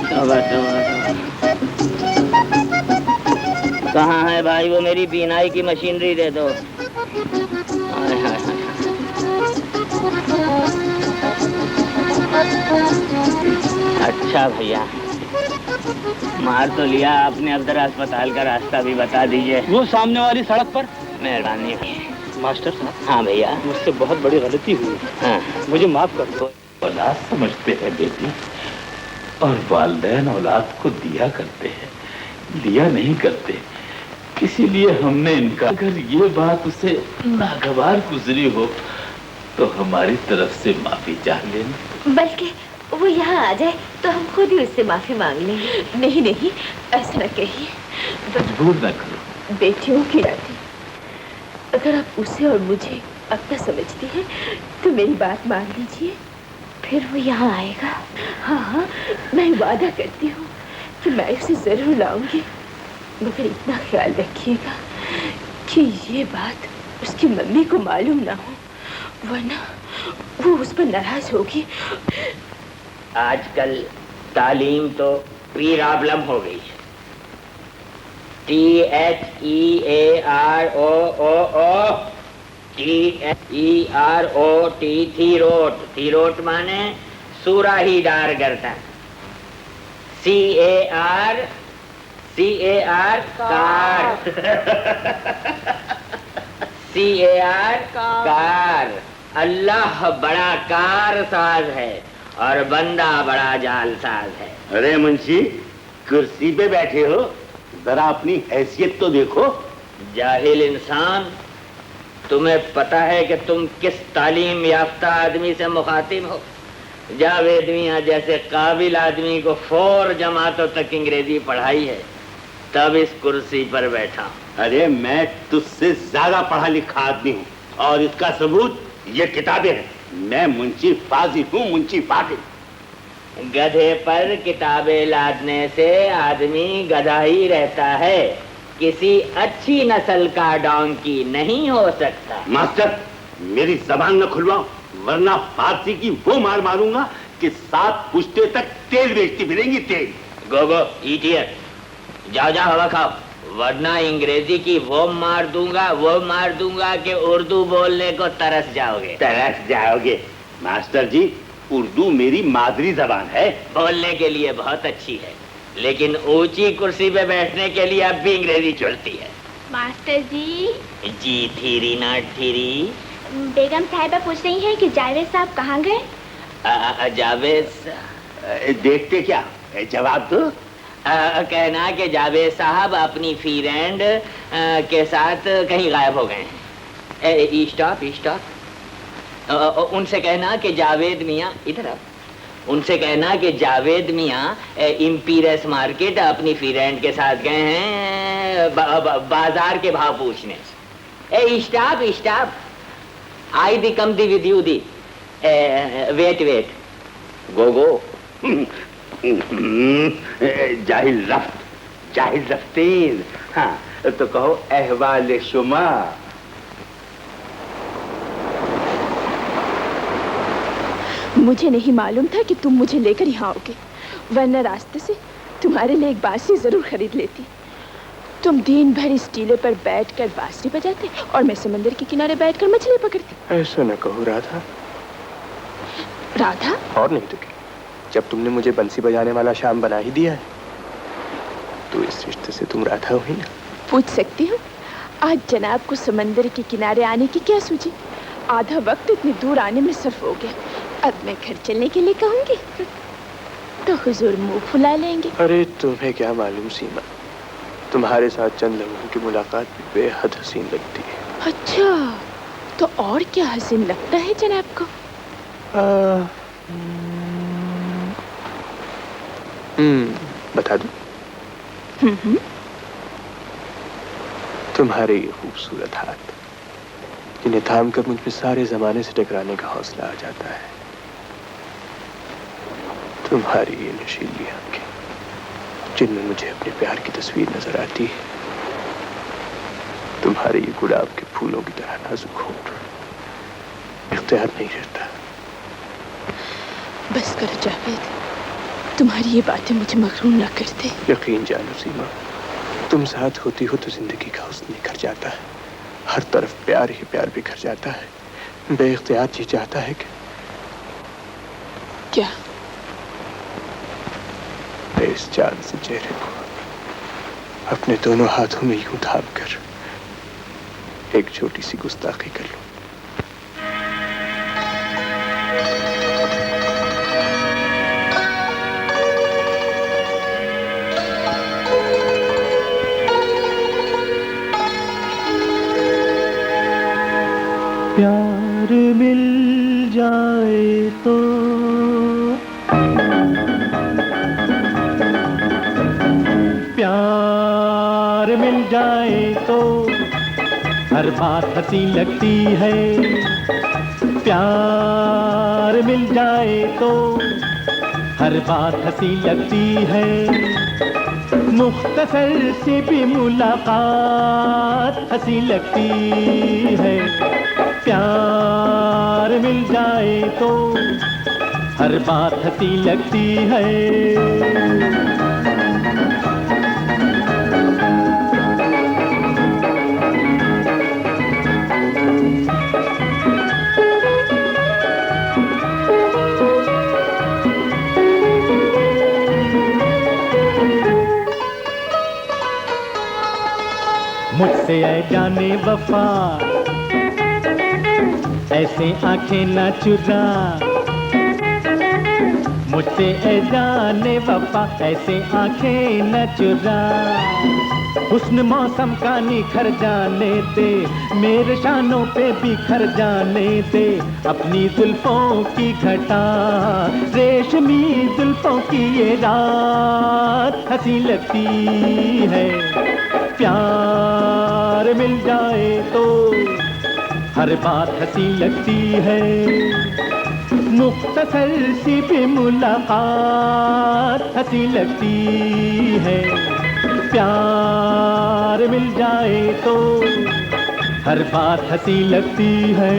तौबा तौबा तौबा। कहाँ है भाई वो मेरी बीनाई की मशीनरी? दे दो। हाय हाय हाय। अच्छा भैया, मार तो लिया आपने, अब जरा अस्पताल का रास्ता भी बता दीजिए। वो सामने वाली सड़क पर। मेहरबानी। मास्टर साहब। हाँ भैया, मुझसे बहुत बड़ी गलती हुई। हाँ मुझे माफ कर दो। औलाद समझते हैं बेटी, और वालिदैन औलाद को दिया करते हैं, लिया नहीं करते। इसीलिए हमने इनका, अगर ये बात उसे नागवार गुजरी हो तो हमारी तरफ से माफी चाह लेना। बल्कि वो यहाँ आ जाए तो हम खुद ही उससे माफी मांग लेंगे। नहीं नहीं, ऐसा न कहिए। मजबूर न करो। बेटियों की नाती अगर आप उसे और मुझे अपना समझती हैं तो मेरी बात मान लीजिए, फिर वो यहाँ आएगा? हाँ हाँ, मैं वादा करती हूँ कि मैं इसे जरूर लाऊंगी, मगर इतना ख्याल रखिएगा कि ये बात उसकी मम्मी को मालूम ना हो, वरना वो उस पर नाराज होगी। आजकल तालीम तो प्रॉब्लम हो गई है। THEAROOT थीरोट माने सूरा ही डार करता। CAR car CAR car. अल्लाह बड़ा कार साज है और बंदा बड़ा जाल साज है। अरे मुंशी, कुर्सी पे बैठे हो, जरा अपनी हैसियत तो देखो। जाहिल इंसान, तुम्हें पता है कि तुम किस तालीम याफ्ता आदमी से मुखातिब हो? जावेद मियां जैसे काबिल आदमी को 4 जमातों तक अंग्रेजी पढ़ाई है, तब इस कुर्सी पर बैठा हूं। अरे मैं तुझसे ज्यादा पढ़ा लिखा आदमी हूँ, और इसका सबूत ये किताबें हैं। मैं मुंशी फाजिल हूँ, मुंशी फाजिल। गधे पर किताबें लादने से आदमी गधा ही रहता है, किसी अच्छी नस्ल का डोंकी नहीं हो सकता। मास्टर, मेरी जबान न खुलवाओ, वरना फारसी की वो मार मारूंगा कि 7 पुश्ते तक तेल बेचती फिरेंगी, तेल। गो इडियट, जाओ जाओ हवा खाओ, वरना अंग्रेजी की वो मार दूंगा कि उर्दू बोलने को तरस जाओगे। मास्टर जी, उर्दू मेरी मादरी जबान है। बोलने के लिए बहुत अच्छी है, लेकिन ऊंची कुर्सी पे बैठने के लिए अब भी अंग्रेजी चलती है। मास्टर जी। जी थीरी नाट थीरी। बेगम साहिबा पूछ रही हैं कि जावेद साहब कहाँ गए? जावेद देखते क्या, जवाब दो। कहना कि जावेद साहब अपनी फ्रेंड के साथ कहीं गायब हो गए हैं। स्टॉप। उनसे कहना कि जावेद मियाँ इधर आओ। उनसे कहना कि जावेद मियाँ इम्पीरियस मार्केट अपनी फ्रेंड के साथ गए हैं बाजार के भाव पूछने। Stop. I the come the with you the. Wait go. जाहिल रफ्तीन। हाँ तो कहो अहवाल शुमा। मुझे नहीं मालूम था कि तुम मुझे लेकर यहाँ आओगे, वरना रास्ते से तुम्हारे लिए एक बांसुरी जरूर खरीद लेती। तुम दिन भर इस टीले पर बैठकर बांसुरी बजाते और मैं समंदर के किनारे बैठकर मछली पकड़ती। ऐसा न कहो राधा। राधा? और नहीं तो क्या, जब तुमने मुझे बंसी बजाने वाला शाम बना ही दिया है, तो इस रिश्ते से तुम राधा हो ही ना। पूछ सकती हूँ, आज जनाब को समंदर के किनारे आने की क्या सूझी? आधा वक्त इतनी दूर आने में सर्फ हो गया। अब मैं घर चलने के लिए कहूँगी तो हुजूर मुंह फुला लेंगे। अरे तुम्हें क्या मालूम सीमा, तुम्हारे साथ चंद लम्हों की मुलाकात भी बेहद हसीन लगती है। अच्छा, तो और क्या हसीन लगता है जनाब को? बता दो। तुम्हारे ये खूबसूरत हाथ, जिन्हें थाम कर मुझ पे सारे जमाने से टकराने का हौसला आ जाता है। तुम्हारी ये नशीली आंखें, जिनमें मुझे अपने प्यार की तस्वीर नजर आती है। तुम्हारे ये गुलाब के फूलों की तरह नाजुक होंठ, इख्तियार नहीं रहता। बस करो जावेद, तुम्हारी ये बातें मुझे मगरूर न कर दे। यकीन जानो सीमा, तुम साथ होती हो तो जिंदगी का हुस्न निखर जाता है। हर तरफ प्यार ही प्यार बिखर जाता है। बेइख्तियार जी चाहता है कि क्या? इस चांद से चेहरे को अपने दोनों हाथों में यूं थाम कर एक छोटी सी गुस्ताखी कर लूं। प्यार मिल जाए तो प्यार मिल जाए तो हर बात हंसी लगती है। प्यार प्यार मिल जाए तो हर बात हंसी लगती है, मुख्तसर सी भी मुलाकात हंसी लगती है। प्यार मिल जाए तो हर बात हंसी लगती है। मुझसे ऐ जाने वफा ऐसे आंखें न चुरा, मुझसे ऐ जाने वफा ऐसे आंखें न चुरा। हुस्न मौसम का निखर जाने दे, मेरे शानों पे बिखर जाने दे। अपनी जुल्फों की घटा, रेशमी जुल्फों की ये रात हंसी लगती है। प्यार मिल जाए तो हर बात हंसी लगती है, मुख्तसर सी भी मुलाकात हंसी लगती है। प्यार मिल जाए तो हर बात हंसी लगती है।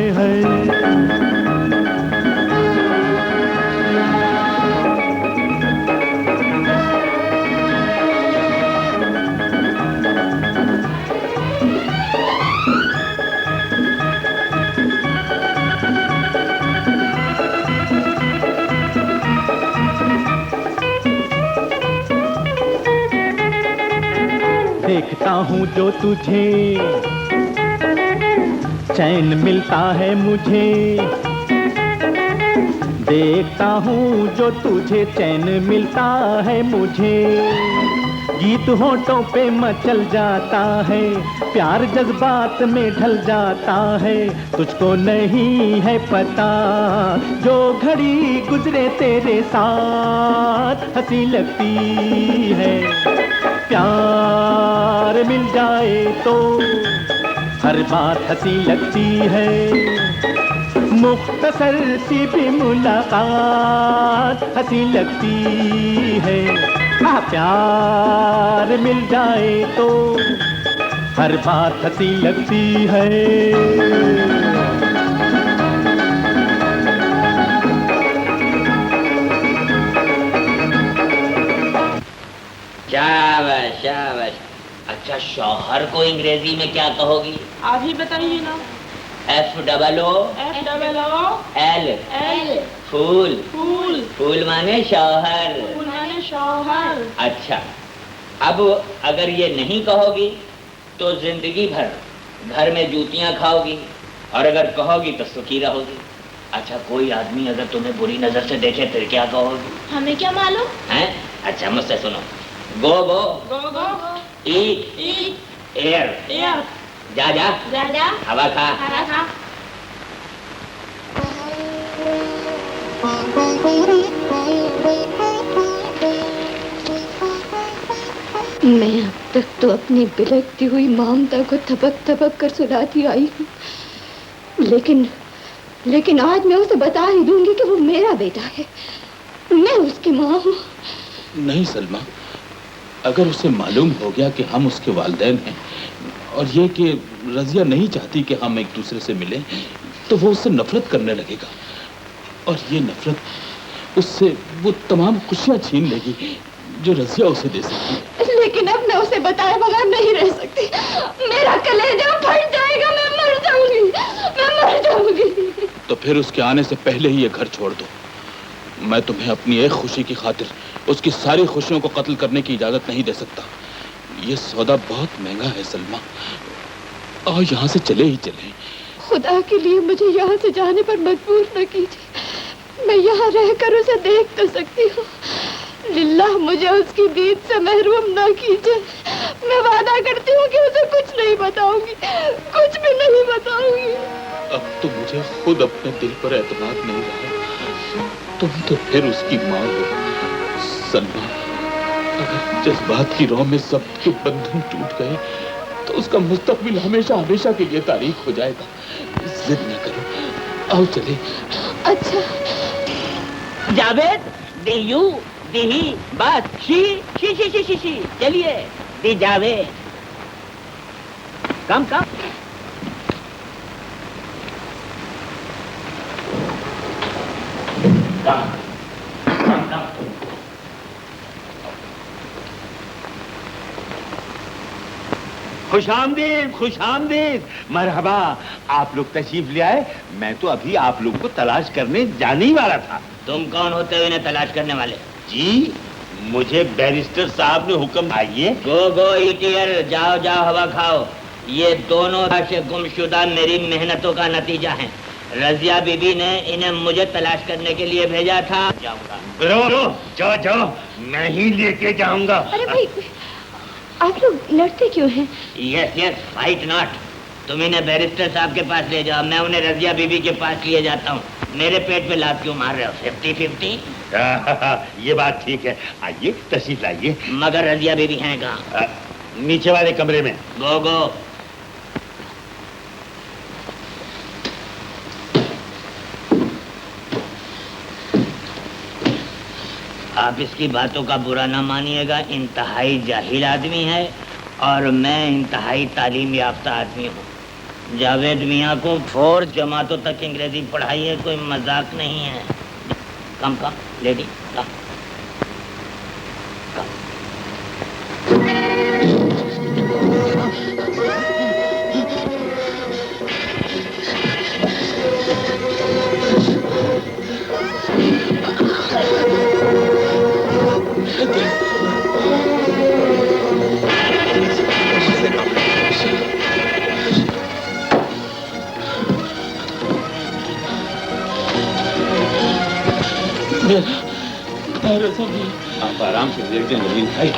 देखता हूँ जो तुझे चैन मिलता है मुझे, देखता हूँ जो तुझे चैन मिलता है मुझे। गीत होठों पे मचल जाता है, प्यार जज्बात में ढल जाता है। तुझको नहीं है पता जो घड़ी गुजरे तेरे साथ हंसी लगती है। प्यार मिल जाए तो हर बात हंसी लगती है, मुख्तसर सी भी मुलाकात हंसी लगती है। प्यार मिल जाए तो हर बात हंसी लगती है। शाबाश शाबाश। अच्छा, शौहर को अंग्रेजी में क्या कहोगी? आप ही बताइए ना। FOOL L फूल। फूल फूल माने शौहर। फूल माने शौहर। अच्छा, अब अगर ये नहीं कहोगी तो जिंदगी भर घर में जूतियां खाओगी, और अगर कहोगी तो सुखी रहोगी। अच्छा, कोई आदमी अगर तुम्हें बुरी नजर से देखे फिर क्या कहोगी? हमें क्या मालूम है? अच्छा, मुझसे सुनो। गो गो गो गो ईट ईट एयर एयर जा जा जा जा हवा खा। हरा खा। मैं अब तक तो अपनी बिलखती हुई ममता को थपक थपक कर सुलाती आई हूँ, लेकिन आज मैं उसे बता ही दूंगी कि वो मेरा बेटा है, मैं उसकी माँ हूँ। नहीं सलमा, अगर उसे मालूम हो गया कि हम उसके वालिदैन हैं और ये कि रजिया नहीं चाहती कि हम एक दूसरे से मिलें, तो वो उससे नफरत करने लगेगा, और ये नफरत उससे वो तमाम खुशियां छीन लेगी जो रजिया उसे दे सकती है। लेकिन अब मैं उसे बताए बगैर नहीं रह सकती, मेरा कलेजा फट जाएगा, मैं मर जाऊंगी, मैं मर जाऊंगी। तो फिर उसके आने से पहले ही ये घर छोड़ दो। मैं तुम्हें अपनी एक खुशी की खातिर उसकी सारी खुशियों को कत्ल करने की इजाजत नहीं दे सकता। ये सौदा बहुत महंगा है सलमा, और यहाँ से चले ही चले। खुदा के लिए मुझे यहाँ से जाने पर मजबूर न कीजिए, मैं यहाँ रहकर उसे देख तो सकती हूँ। लिल्लाह मुझे उसकी दीद से महरूम न कीजिए। मैं वादा करती हूँ कि उसे कुछ नहीं बताऊंगी, कुछ भी नहीं बताऊंगी। अब तो मुझे खुद अपने दिल पर एतमाद नहीं रहा। तुम तो फिर उसकी माँ हो सलमा। अगर जज्बात की रौ में सब के बंधन टूट गए तो उसका मुस्तकबिल हमेशा हमेशा के लिए तारीख हो जाएगा। जिद न करो, आओ चले। अच्छा जावेद, दी यू, दी ही, बस she she she she she she, चलिए दी जावेद। कम कम। खुशामदीद, खुशामदीद, मरहबा। आप लोग तशरीफ ले आए। मैं तो अभी आप लोगों को तलाश करने जाने ही वाला था। तुम कौन होते हुए इन्हें तलाश करने वाले? जी, मुझे बैरिस्टर साहब ने हुक्म। आइए। गो ईटियर, जाओ जाओ हवा खाओ। ये दोनों लाशें गुमशुदा मेरी मेहनतों का नतीजा हैं। रजिया बीबी ने इन्हें मुझे तलाश करने के लिए भेजा था। जाऊंगा। जाओ जाओ, मैं ही लेके जाऊंगा। अरे भाई, आप लोग लड़ते क्यों हैं? Yes yes, fight not. तुम इन्हें बैरिस्टर साहब के पास ले जाओ, मैं उन्हें रजिया बीबी के पास लिए जाता हूँ। मेरे पेट पे लात क्यों मार रहे हो? 50-50? ये बात ठीक है। आइए, तशरीफ लाइए। मगर रजिया बीबी हैं कहाँ? नीचे वाले कमरे में। गो गो। आप इसकी बातों का बुरा ना मानिएगा, इंतहाई जाहिल आदमी है और मैं इंतहाई तालीम याफ्ता आदमी हूँ। जावेद मियाँ को 4 जमातों तक अंग्रेजी पढ़ाई है, कोई मजाक नहीं है। कम कम लेडी कम। आप आराम से देखते हैं नवीन भाई,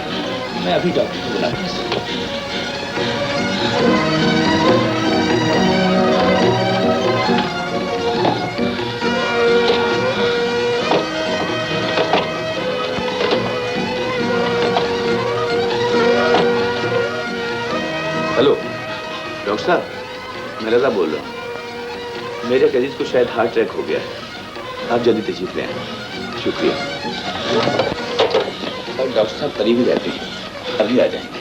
मैं अभी डॉक्टर को बुलाता हूं। हेलो डॉक्टर साहब, मैं रजा बोल रहा हूँ। मेरे करीज को शायद हार्ट अटैक हो गया है, आप जल्दी तशरीफ ले आए। शुक्रिया। और डॉक्टर साहब करीब ही रहते हैं, अभी आ जाएंगे।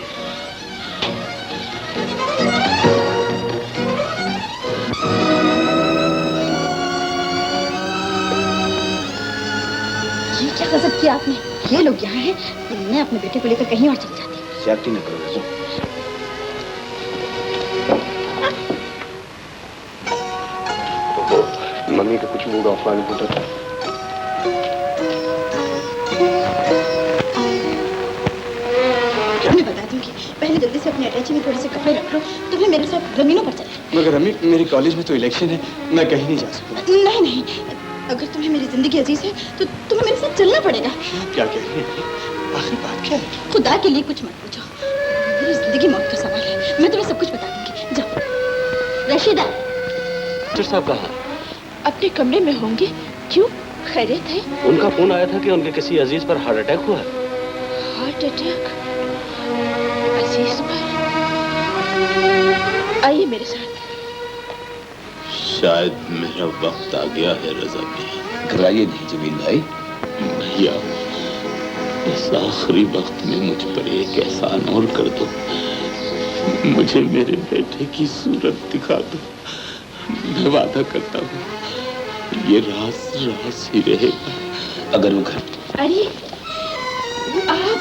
ये क्या गजब किया आपने? ये लोग यहाँ हैं, मैं अपने बेटे को लेकर कहीं और चली जाती। ज्यादती न करो रजू। मम्मी का कुछ मूड ऑफ मालूम होता था। मैं बता दूंगी, पहले जल्दी से अपने अटैची में थोड़े से कपड़े रख लो, तुम्हें मेरे साथ जमीनों पर चले। मगर अम्मी, मेरे कॉलेज में तो इलेक्शन है, मैं कहीं नहीं जा सकता। नहीं नहीं, अगर तुम्हें मेरी जिंदगी अजीज है तो तुम्हें मेरे साथ चलना पड़ेगा। क्या कह रही है? आखिर बात क्या है? खुदा के लिए कुछ मत पूछो, मेरी जिंदगी मौत का सवाल है, मैं तुम्हें सब कुछ बता दूंगी। जाओ। रशीदा। डॉक्टर साहब कहाँ? अपने कमरे में होंगे। क्यों, खैरियत है? उनका फोन आया था कि उनके किसी अजीज पर हार्ट अटैक हुआ है। Heart attack? अजीज पर? आइए मेरे साथ। शायद मेरा वक्त आ गया है रजा मियां। घबराइए नहीं जमील भाई। भैया, इस आखिरी वक्त में मुझ पर एक एहसान और कर दो। मुझे मेरे बेटे की सूरत दिखा दो। मैं वादा करता हूँ ये राज राज ही रहेगा। अगर वो घर। अरे आप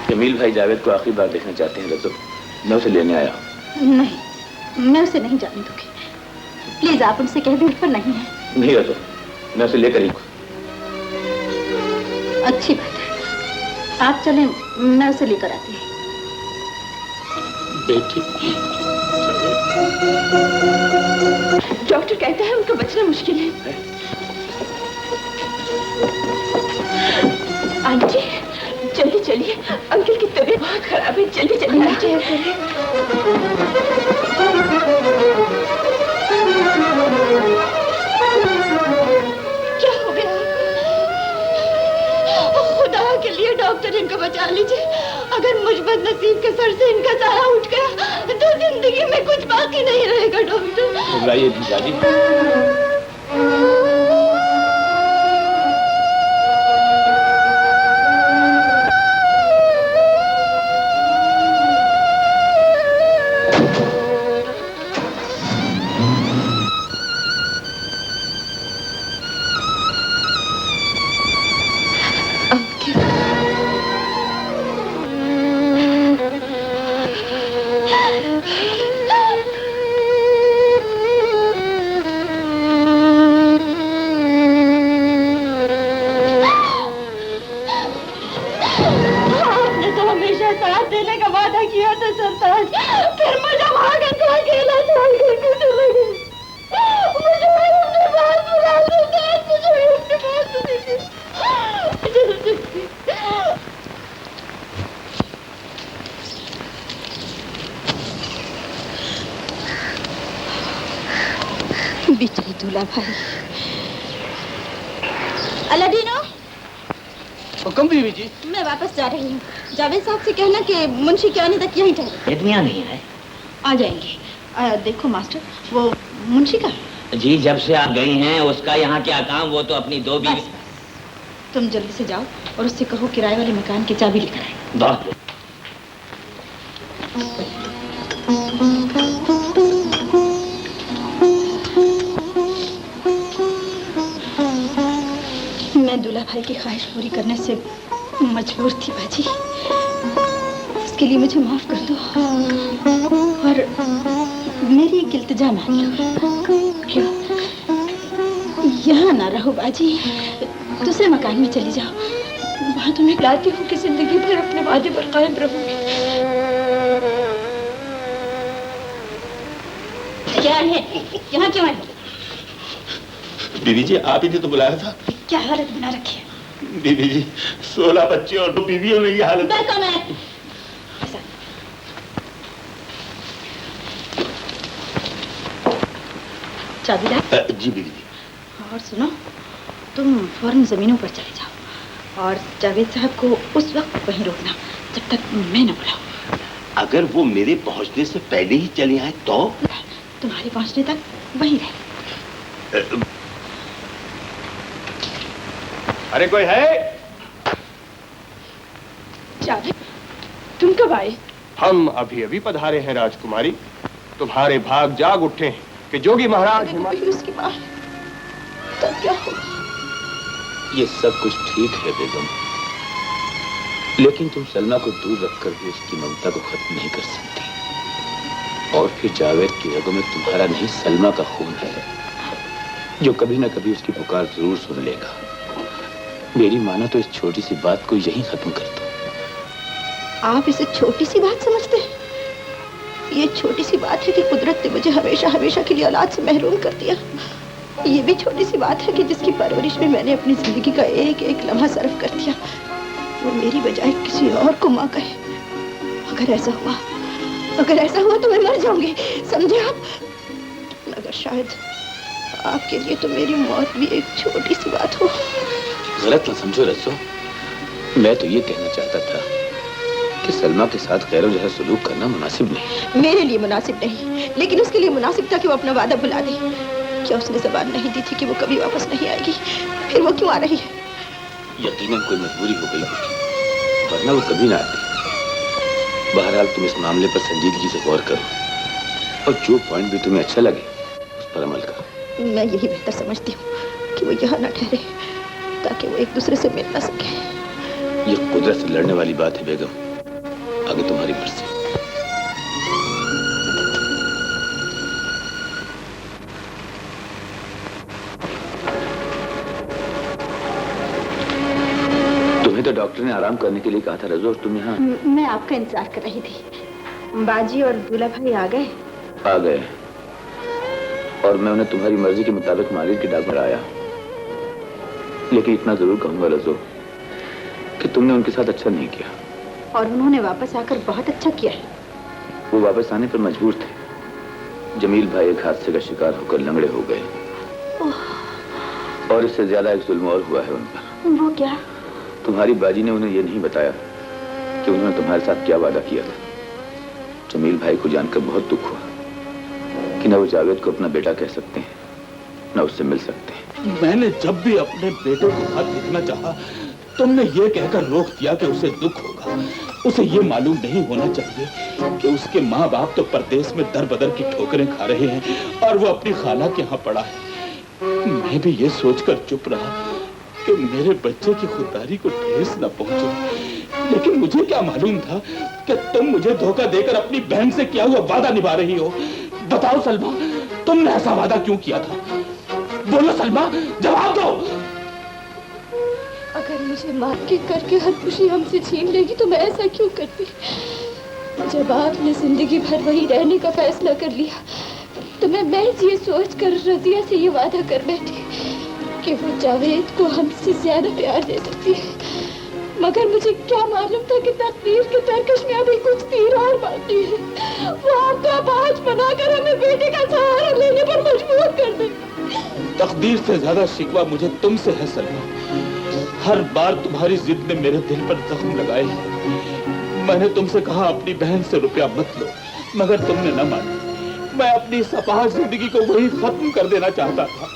जमील भाई जावेद को आखिरी बार देखना चाहते हैं रजो, मैं उसे लेने आया हूँ। नहीं, मैं उसे नहीं जाने दूंगी। प्लीज आप उनसे कह दें पर नहीं है। नहीं रजो, मैं उसे लेकर ही। अच्छी बात है, आप चलें, मैं उसे लेकर आती हूँ। बेटी, डॉक्टर कहता है उनका बचना मुश्किल है। आंटी जल्दी चलिए, अंकल की तबीयत बहुत खराब है, जल्दी चलिए आंटी। क्या हो गया? खुदा के लिए खुश बदनसीब के सर से इनका साया उठ गया तो जिंदगी में कुछ बाकी नहीं रहेगा डॉक्टर। घबराइए जीजा जी। बिचड़ी दूल्हा भाई। अलादीनो, हुक्म बीवी जी। मैं वापस जा रही हूँ। जावेद साहब से कहना कि मुंशी के आने तक यहीं ठहरे। इतनिया नहीं है, आ जाएंगे। देखो मास्टर, वो मुंशी का। जी जब से आप गई हैं उसका यहाँ क्या काम, वो तो अपनी दो बीवी। तुम जल्दी से जाओ और उससे कहो किराए वाले मकान की चाबी लेकर आए। बहुत मैं दूल्हा भाई की ख्वाहिश पूरी करने से मजबूर थी बाजी। इसके लिए मुझे माफ कर दो और मेरी एक इल्तिजा मान लो। क्यों यहाँ ना रहो बाजी, दूसरे मकान में चली जाओ। वहाँ तुम्हें लाती हूँ कि जिंदगी भर अपने वादे पर कायम रहूंगी। क्या है यहाँ क्यों है? बीबी जी आप ही ने तो बुलाया था। क्या हालत बना रखी है? बीबी जी 16 बच्चे और 2 बीवियों में ये हालत। चाबी ला। जी बीबी जी। और सुनो, तुम फौरन जमीनों पर चले जाओ और जावेद साहब को उस वक्त वहीं रोकना जब तक मैं न बुलाऊं। अगर वो मेरे पहुंचने से पहले ही चले आए तो? तुम्हारे पहुंचने तक वहीं रहे। अरे कोई है? जावेद, तुम कब आए? हम अभी अभी पधारे हैं राजकुमारी। तुम्हारे भाग जाग उठे हैं कि जोगी महाराज उसकी माँ तब क्या होगा? ये सब कुछ ठीक है बेगम, लेकिन तुम सलमा को दूर रखकर भी उसकी ममता को खत्म नहीं कर सकती। और फिर जावेद की रगों में तुम्हारा नहीं सलमा का खून है, जो कभी ना कभी उसकी पुकार जरूर सुन लेगा। मेरी मानो तो इस छोटी सी बात को यहीं खत्म कर दो। आप इसे छोटी सी बात समझते हैं? ये छोटी सी बात है कि कुदरत ने मुझे हमेशा हमेशा के लिए औलाद से महरूम कर दिया। ये भी छोटी सी बात है कि जिसकी परवरिश में मैंने अपनी जिंदगी का एक एक लम्हा सर्फ कर दिया, वो मेरी बजाय किसी और को माँ कहे। अगर ऐसा हुआ तो मैं मर जाऊंगी, समझे आप? मगर शायद आपके लिए तो मेरी मौत भी एक छोटी सी बात हो। गलत ना समझो रज्जो, मैं तो ये कहना चाहता था कि सलमा के साथ गैरों जैसा सलूक करना मुनासिब नहीं। मेरे लिए मुनासिब नहीं, लेकिन उसके लिए मुनासिब था कि वो अपना वादा भुला दे। क्या उसने ज़बान नहीं दी थी कि वो कभी वापस नहीं आएगी? फिर वो क्यों आ रही है? यकीनन कोई मजबूरी हो गई होगी, वरना वो कभी ना आती। बहरहाल तुम इस मामले पर संजीदगी से गौर करो और जो पॉइंट भी तुम्हें अच्छा लगे उस पर अमल करो। मैं यही बेहतर समझती हूँ कि वो यहाँ न ठहरे, ताकि वो एक दूसरे से मिल न सके। ये कुदरत से लड़ने वाली बात है बेगम, आगे तुम्हारी मर्जी। तुम्हें तो डॉक्टर ने आराम करने के लिए कहा था रजो, तुम यहाँ? मैं आपका इंतजार कर रही थी। बाजी और दूल्हा भाई आ गए? आ गए, और मैं उन्हें तुम्हारी मर्जी के मुताबिक मालिक की डाक पर आया। लेकिन इतना जरूर कहूंगा रजो कि तुमने उनके साथ अच्छा नहीं किया। और उन्होंने वापस आकर बहुत अच्छा किया है। वो वापस आने पर मजबूर थे। जमील भाई एक हादसे का शिकार होकर लंगड़े हो गए, और इससे ज्यादा एक जुल्म और हुआ है उन पर। वो क्या? तुम्हारी बाजी ने उन्हें यह नहीं बताया कि उन्होंने तुम्हारे साथ क्या वादा किया था। जमील भाई को जानकर बहुत दुख हुआ कि न वो जावेद को अपना बेटा कह सकते हैं, न उससे मिल सकते हैं। मैंने जब भी अपने बेटे को हाथ देखना चाहा, तुमने ये कहकर रोक दिया कि उसे दुख होगा। उसे ये मालूम नहीं होना चाहिए कि उसके माँ बाप तो परदेश में दर बदर की ठोकरें खा रहे हैं और वो अपनी खाला के यहाँ पड़ा है। मैं भी ये सोचकर चुप रहा कि मेरे बच्चे की खुददारी को ठेस न पहुंचे, लेकिन मुझे क्या मालूम था कि तुम मुझे धोखा देकर अपनी बहन से किया हुआ वादा निभा रही हो। बताओ सलमा, तुमने ऐसा वादा क्यों किया था? बोलो सलमा, जवाब दो। अगर मुझे मार के करके हर खुशी हमसे छीन लेगी तो मैं ऐसा क्यों करती? जब आपने जिंदगी भर वही रहने का फैसला कर लिया तो मैं ये सोच कर रजिया से ये वादा कर बैठी कि वो जावेद को हमसे ज्यादा प्यार दे सकती है। मगर मुझे क्या मालूम था कि तकदीर के तरकश में अभी कुछ तीर और बाकी है। वो आपका बाज बनाकर हमें बेटे का सहारा लेने पर मजबूर कर दे। तकदीर से ज्यादा शिकवा मुझे तुमसे है सलमा। हर बार तुम्हारी जिद ने मेरे दिल पर जख्म लगाए। मैंने तुमसे कहा अपनी बहन से रुपया मत लो, मगर तुमने न माना। मैं अपनी सपाह जिंदगी को वही खत्म कर देना चाहता था,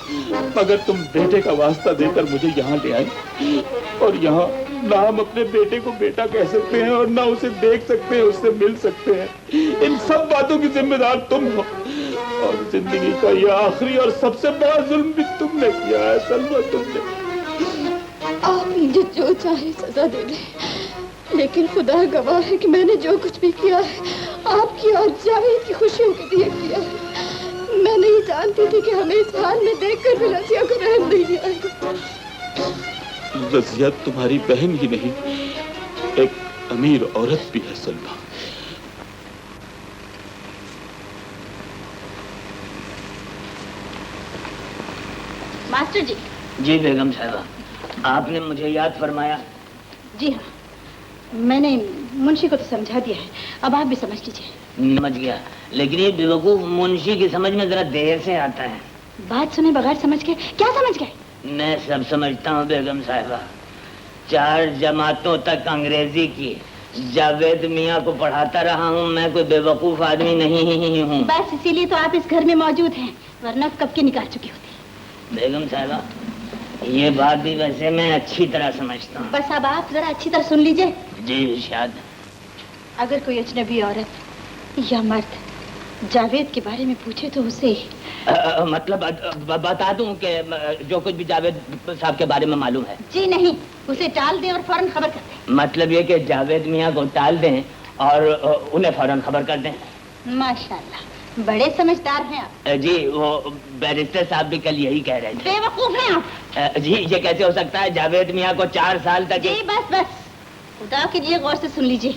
मगर तुम बेटे का वास्ता देकर मुझे यहाँ ले आई। और यहाँ ना हम अपने बेटे को बेटा कह सकते हैं और ना उसे देख सकते हैं, उससे मिल सकते हैं। इन सब बातों की जिम्मेदार तुम हो और जिंदगी का यह आखिरी और सबसे बड़ा जुल्म भी तुमने किया है सलमा, तुमने। आप मुझे जो चाहे सजा दे दे, लेकिन खुदा गवाह है कि मैंने जो कुछ भी किया है आपकी और जावेद की खुशियों के लिए किया है। मैं नहीं जानती थी कि हमें इस हाल में देखकर भी रजिया को रहम नहीं आएगा। रजिया तुम्हारी बहन ही नहीं, एक अमीर औरत भी है सलमा। मास्टर जी। जी बेगम साहबा, आपने मुझे याद फरमाया। जी हाँ, मैंने मुंशी को तो समझा दिया है, अब आप भी समझ लीजिए। समझ गया, लेकिन ये बेवकूफ मुंशी की समझ में जरा देर से आता है। बात सुने बगैर समझ गए? क्या समझ गए? मैं सब समझता हूँ बेगम साहिबा। 4 जमातों तक अंग्रेजी की जावेद मियाँ को पढ़ाता रहा हूँ। मैं कोई बेवकूफ आदमी नहीं हूँ। बस इसीलिए तो आप इस घर में मौजूद हैं, वरना कब की निकाल चुकी होती। बेगम साहिबा, ये बात भी वैसे मैं अच्छी तरह समझता हूँ। बस अब आप जरा अच्छी तरह सुन लीजिए। जी इरशाद। अगर कोई अजनबी औरत या मर्द जावेद के बारे में पूछे तो उसे मतलब बता दूं कि जो कुछ भी जावेद साहब के बारे में मालूम है। जी नहीं, उसे टाल दें और फौरन खबर कर दें। मतलब ये कि जावेद मियाँ को टाल दें और उन्हें फौरन खबर कर दें। माशाल्लाह, बड़े समझदार हैं आप। जी, वो बैरिस्टर साहब भी कल यही कह रहे थे। बेवकूफ हैं आप। जी, ये कैसे हो सकता है? जावेद मियाँ को 4 साल तक। जी बस, खुदा के लिए गौर से सुन लीजिए।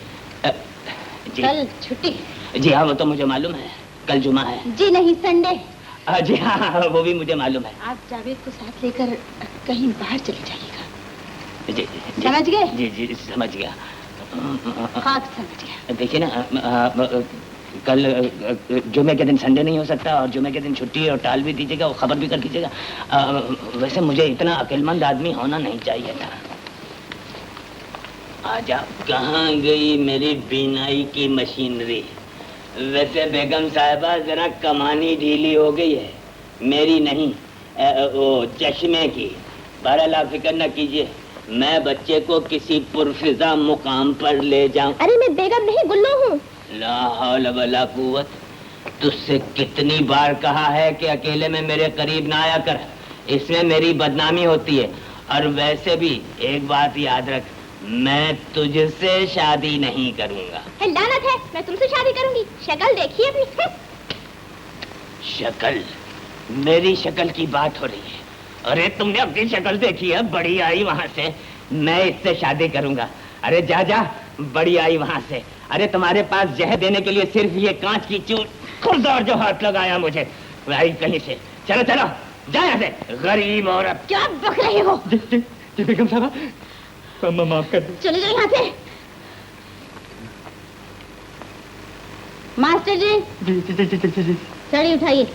कल छुट्टी। जी हाँ, वो तो मुझे मालूम है, कल जुमा है। जी नहीं, संडे। जी हाँ, वो भी मुझे मालूम है। आप जावेद को साथ लेकर कहीं बाहर चले जाइएगा। जी, समझ गए? जी जी समझ गया। हाँ समझ गया। देखिए ना, कल जुमे के दिन संडे नहीं हो सकता और जुमे के दिन छुट्टी और टाल भी दीजिएगा और खबर भी कर दीजिएगा। वैसे मुझे इतना अक्लमंद आदमी होना नहीं चाहिए था। आजा, कहाँ गई मेरी बीनाई की मशीनरी? वैसे बेगम साहिबा जरा कमानी ढीली हो गई है, मेरी नहीं, वो चश्मे की। बहरहाल आप फिक्र न कीजिए, मैं बच्चे को किसी पुरफिजा मुकाम पर ले जाऊं। अरे मैं बेगम नहीं, गुल्लो हूँ। ला हौल वला कुव्वत। तुझसे कितनी बार कहा है कि अकेले में मेरे करीब ना आया कर, इसमें मेरी बदनामी होती है। और वैसे भी एक बात याद रख, मैं तुझसे शादी नहीं करूंगा। लानत है, मैं तुमसे शादी करूंगी। शक्ल देखिए अपनी। शक्ल? मेरी शक्ल की बात हो रही है? अरे तुमने अपनी शक्ल देखी है? बड़ी आई वहां से, मैं इससे शादी करूंगा। अरे जा जा, बड़ी आई वहां से। अरे तुम्हारे पास जहर देने के लिए सिर्फ ये कांच की चूर खुरदार जो हाथ लगाया मुझे, भाई कहीं से। चलो चलो, जा यहाँ से, गरीब औरत। क्या बक रहे हो? जी बेगम साहबा, माफ कर दो। चले जाओ यहाँ से। मास्टर जी। जी। साड़ी उठाइए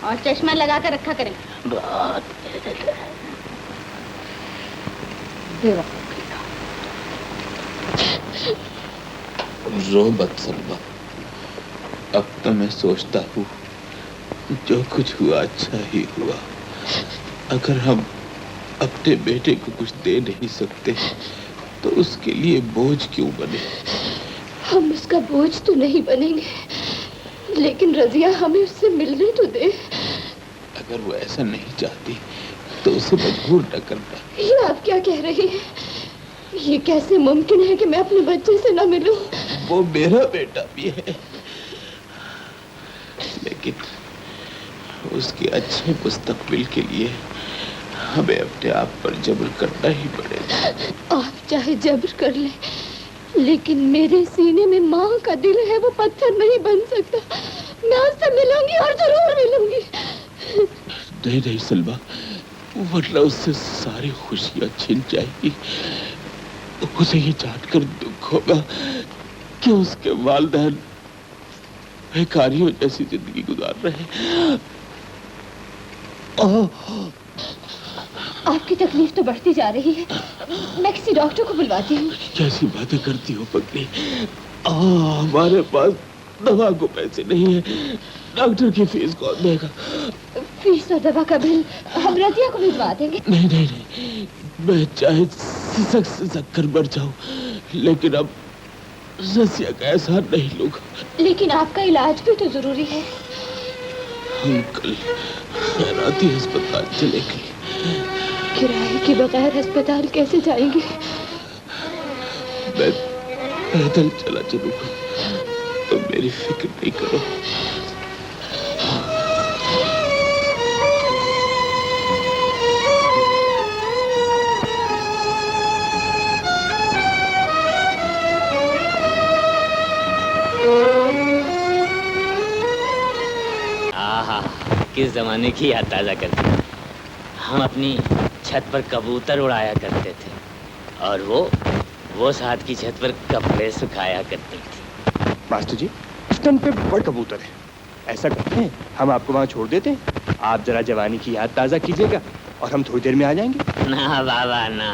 और चश्मा लगा कर रखा करें। रो मत सलमा। अब तो मैं सोचता हूँ जो कुछ हुआ अच्छा ही हुआ। अगर हम अपने बेटे को कुछ दे नहीं सकते तो उसके लिए बोझ क्यों बने? हम उसका बोझ तो नहीं बनेंगे, लेकिन रजिया हमें उससे मिलने तो दे। अगर वो ऐसा नहीं चाहती तो उसे मजबूर न करना। ये आप क्या कह रही हैं? ये कैसे मुमकिन है कि मैं अपने बच्चे से न मिलूं? वो मेरा बेटा भी है, लेकिन उसके अच्छे मुस्तकबिल के लिए हमें अपने आप पर जबर करना ही पड़ेगा। आप चाहे जबर कर ले, लेकिन मेरे सीने में माँ का दिल है, वो पत्थर नहीं बन सकता। मैं उससे मिलूंगी और जरूर मिलूंगी। नहीं नहीं सलमा, वरना उससे सारी खुशियां छिन जाएगी। उसे ये जानकर दुख होगा कि उसके वालिदैन भिखारियों जैसी जिंदगी गुजार रहे हैं। आपकी तकलीफ तो बढ़ती जा रही है। मैं किसी डॉक्टर को बुलवाती हूँ। कैसी बातें करती हो पगली? हमारे पास दवा को पैसे नहीं है, डॉक्टर की फीस कौन देगा? फीस और दवा का बिल हम रजिया को भिजवा देंगे। नहीं नहीं नहीं, मैं चाहे सिसक कर मर जाऊं, लेकिन अब रजिया का एहसान नहीं लूंगा। लेकिन आपका इलाज भी तो जरूरी है। हम कल खैराती अस्पताल चलेंगे। किराए के बगैर अस्पताल कैसे जाएंगे? मैं पैदल चला चलूंगा, तो मेरी फिक्र नहीं करो। आहा, किस जमाने की याद ताज़ा करती है। हम अपनी छत पर कबूतर उड़ाया करते थे और वो साथ की छत पर कपड़े सुखाया करती थी। मास्टर जी, स्टन पे बड़ कबूतर है। ऐसा करते हैं, हम आपको वहाँ छोड़ देते हैं, आप जरा जवानी की याद ताज़ा कीजिएगा और हम थोड़ी देर में आ जाएंगे। ना बाबा ना,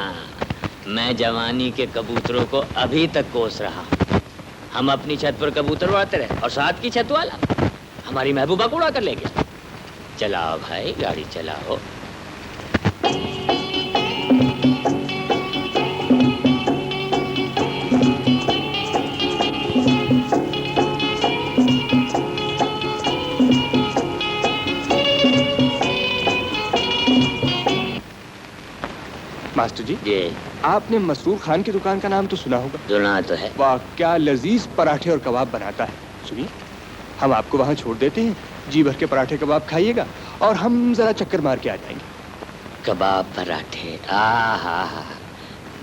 मैं जवानी के कबूतरों को अभी तक कोस रहा। हम अपनी छत पर कबूतर उड़ाते रहे और साथ की छत वाला हमारी महबूबा को उड़ा कर ले गया। चलाओ भाई, गाड़ी चलाओ। मास्टर जी, आपने मसरूर खान की दुकान का नाम तो सुना होगा? सुना तो है। वाह, क्या लजीज पराठे और कबाब बनाता है। सुनिए, हम आपको वहाँ छोड़ देते हैं, जी भर के पराठे कबाब खाइएगा और हम जरा चक्कर मार के आ जाएंगे। कबाब पराठे, आहा,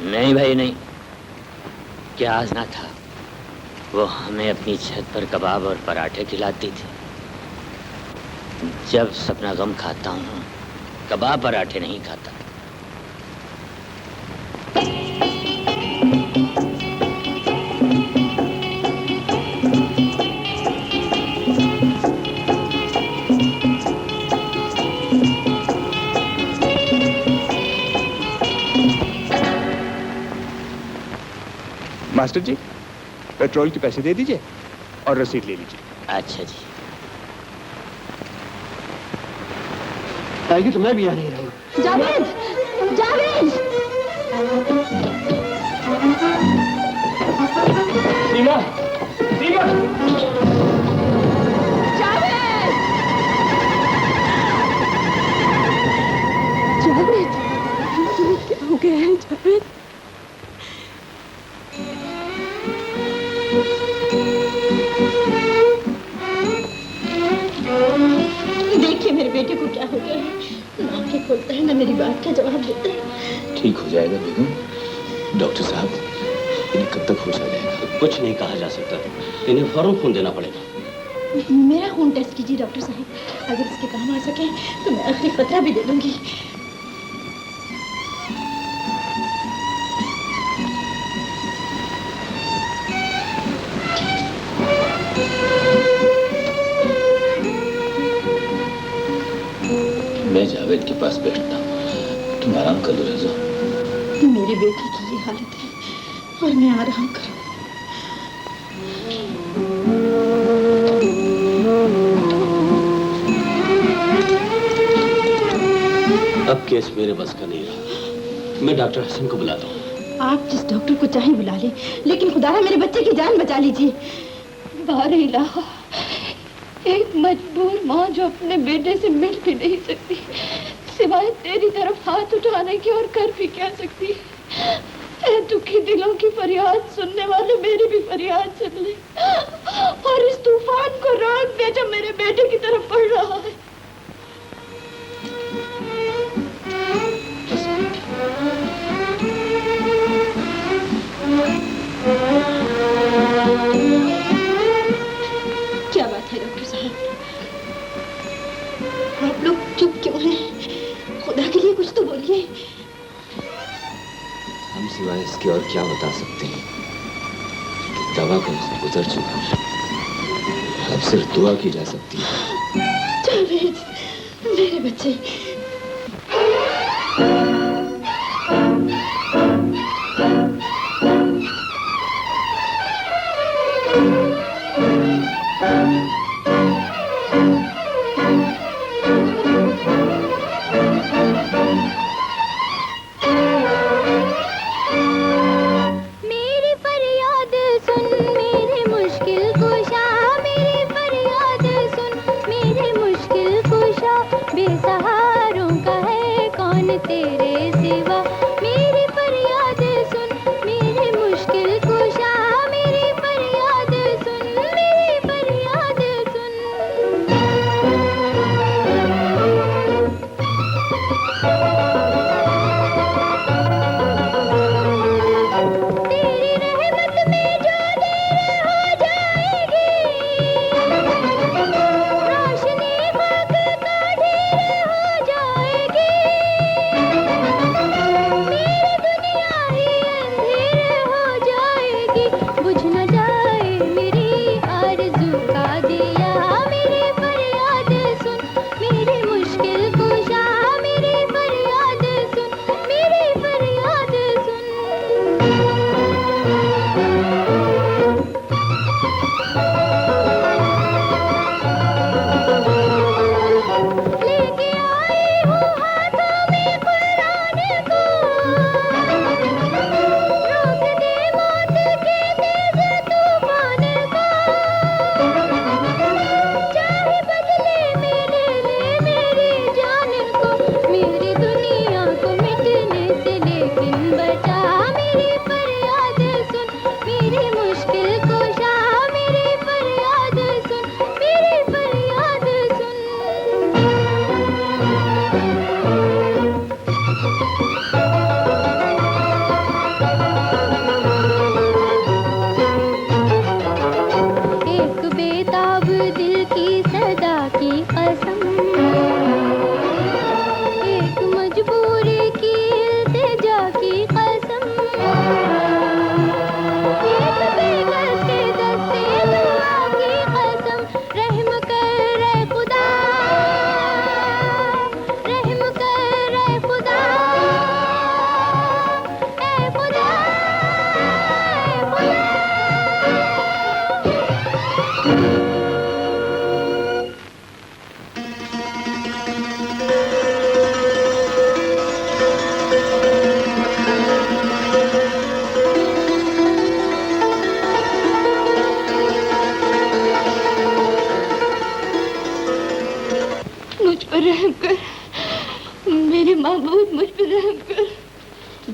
नहीं भाई नहीं, क्या ना था। वो हमें अपनी छत पर कबाब और पराठे खिलाती थी। जब सपना गम खाता हूँ, कबाब पराठे नहीं खाता। मास्टर जी, पेट्रोल के पैसे दे दीजिए और रसीद ले लीजिए। अच्छा जी। आएगी तो मैं भी आ नहीं रहूँगा। जावेद, जावेद। सीमा, सीमा। जावेद, जावेद, क्या हो गया है जावेद? देखिए मेरे बेटे को क्या हो गया है। ना आंखें खोलता है, ना मेरी बात का जवाब देता है। ठीक हो जाएगा बेगम। डॉक्टर साहब, इन्हें कब तक होश आ जाएगा? कुछ नहीं कहा जा सकता, इन्हें फौरन खून देना पड़ेगा। मेरा खून टेस्ट कीजिए डॉक्टर साहब, अगर इसके काम आ सके तो मैं आखिरी खतरा भी दे दूंगी। मैं जावेद के पास बैठता हूँ, तुम आराम कर लो रज़ा। मेरी बेटी की ये हालत है और मैं आराम करूँ। अब केस मेरे बस का नहीं रहा। मैं डॉक्टर हसन को बुलाता हूँ। आप जिस डॉक्टर को चाहे बुला लें, लेकिन खुदारा मेरे बच्चे की जान बचा लीजिए। बारे इलाहा, एक मजबूर माँ जो अपने बेटे से मिल भी नहीं सकती, सिवाय तेरी तरफ हाथ उठाने की और कर भी क्या सकती है। ऐ दुखी दिलों की फरियाद सुनने वाले मेरी भी फरियाद सुन ले और इस तूफान को रोक दे जो मेरे बेटे की तरफ बढ़ रहा है। क्या बात है डॉक्टर साहब, आप लोग चुप क्यों हैं? खुदा के लिए कुछ तो बोलिए। हम सिवाय इसके और क्या बता सकते हैं कि दवा का वक्त गुजर चुका है। अब सिर्फ दुआ की जा सकती है। जावेद, मेरे बच्चे।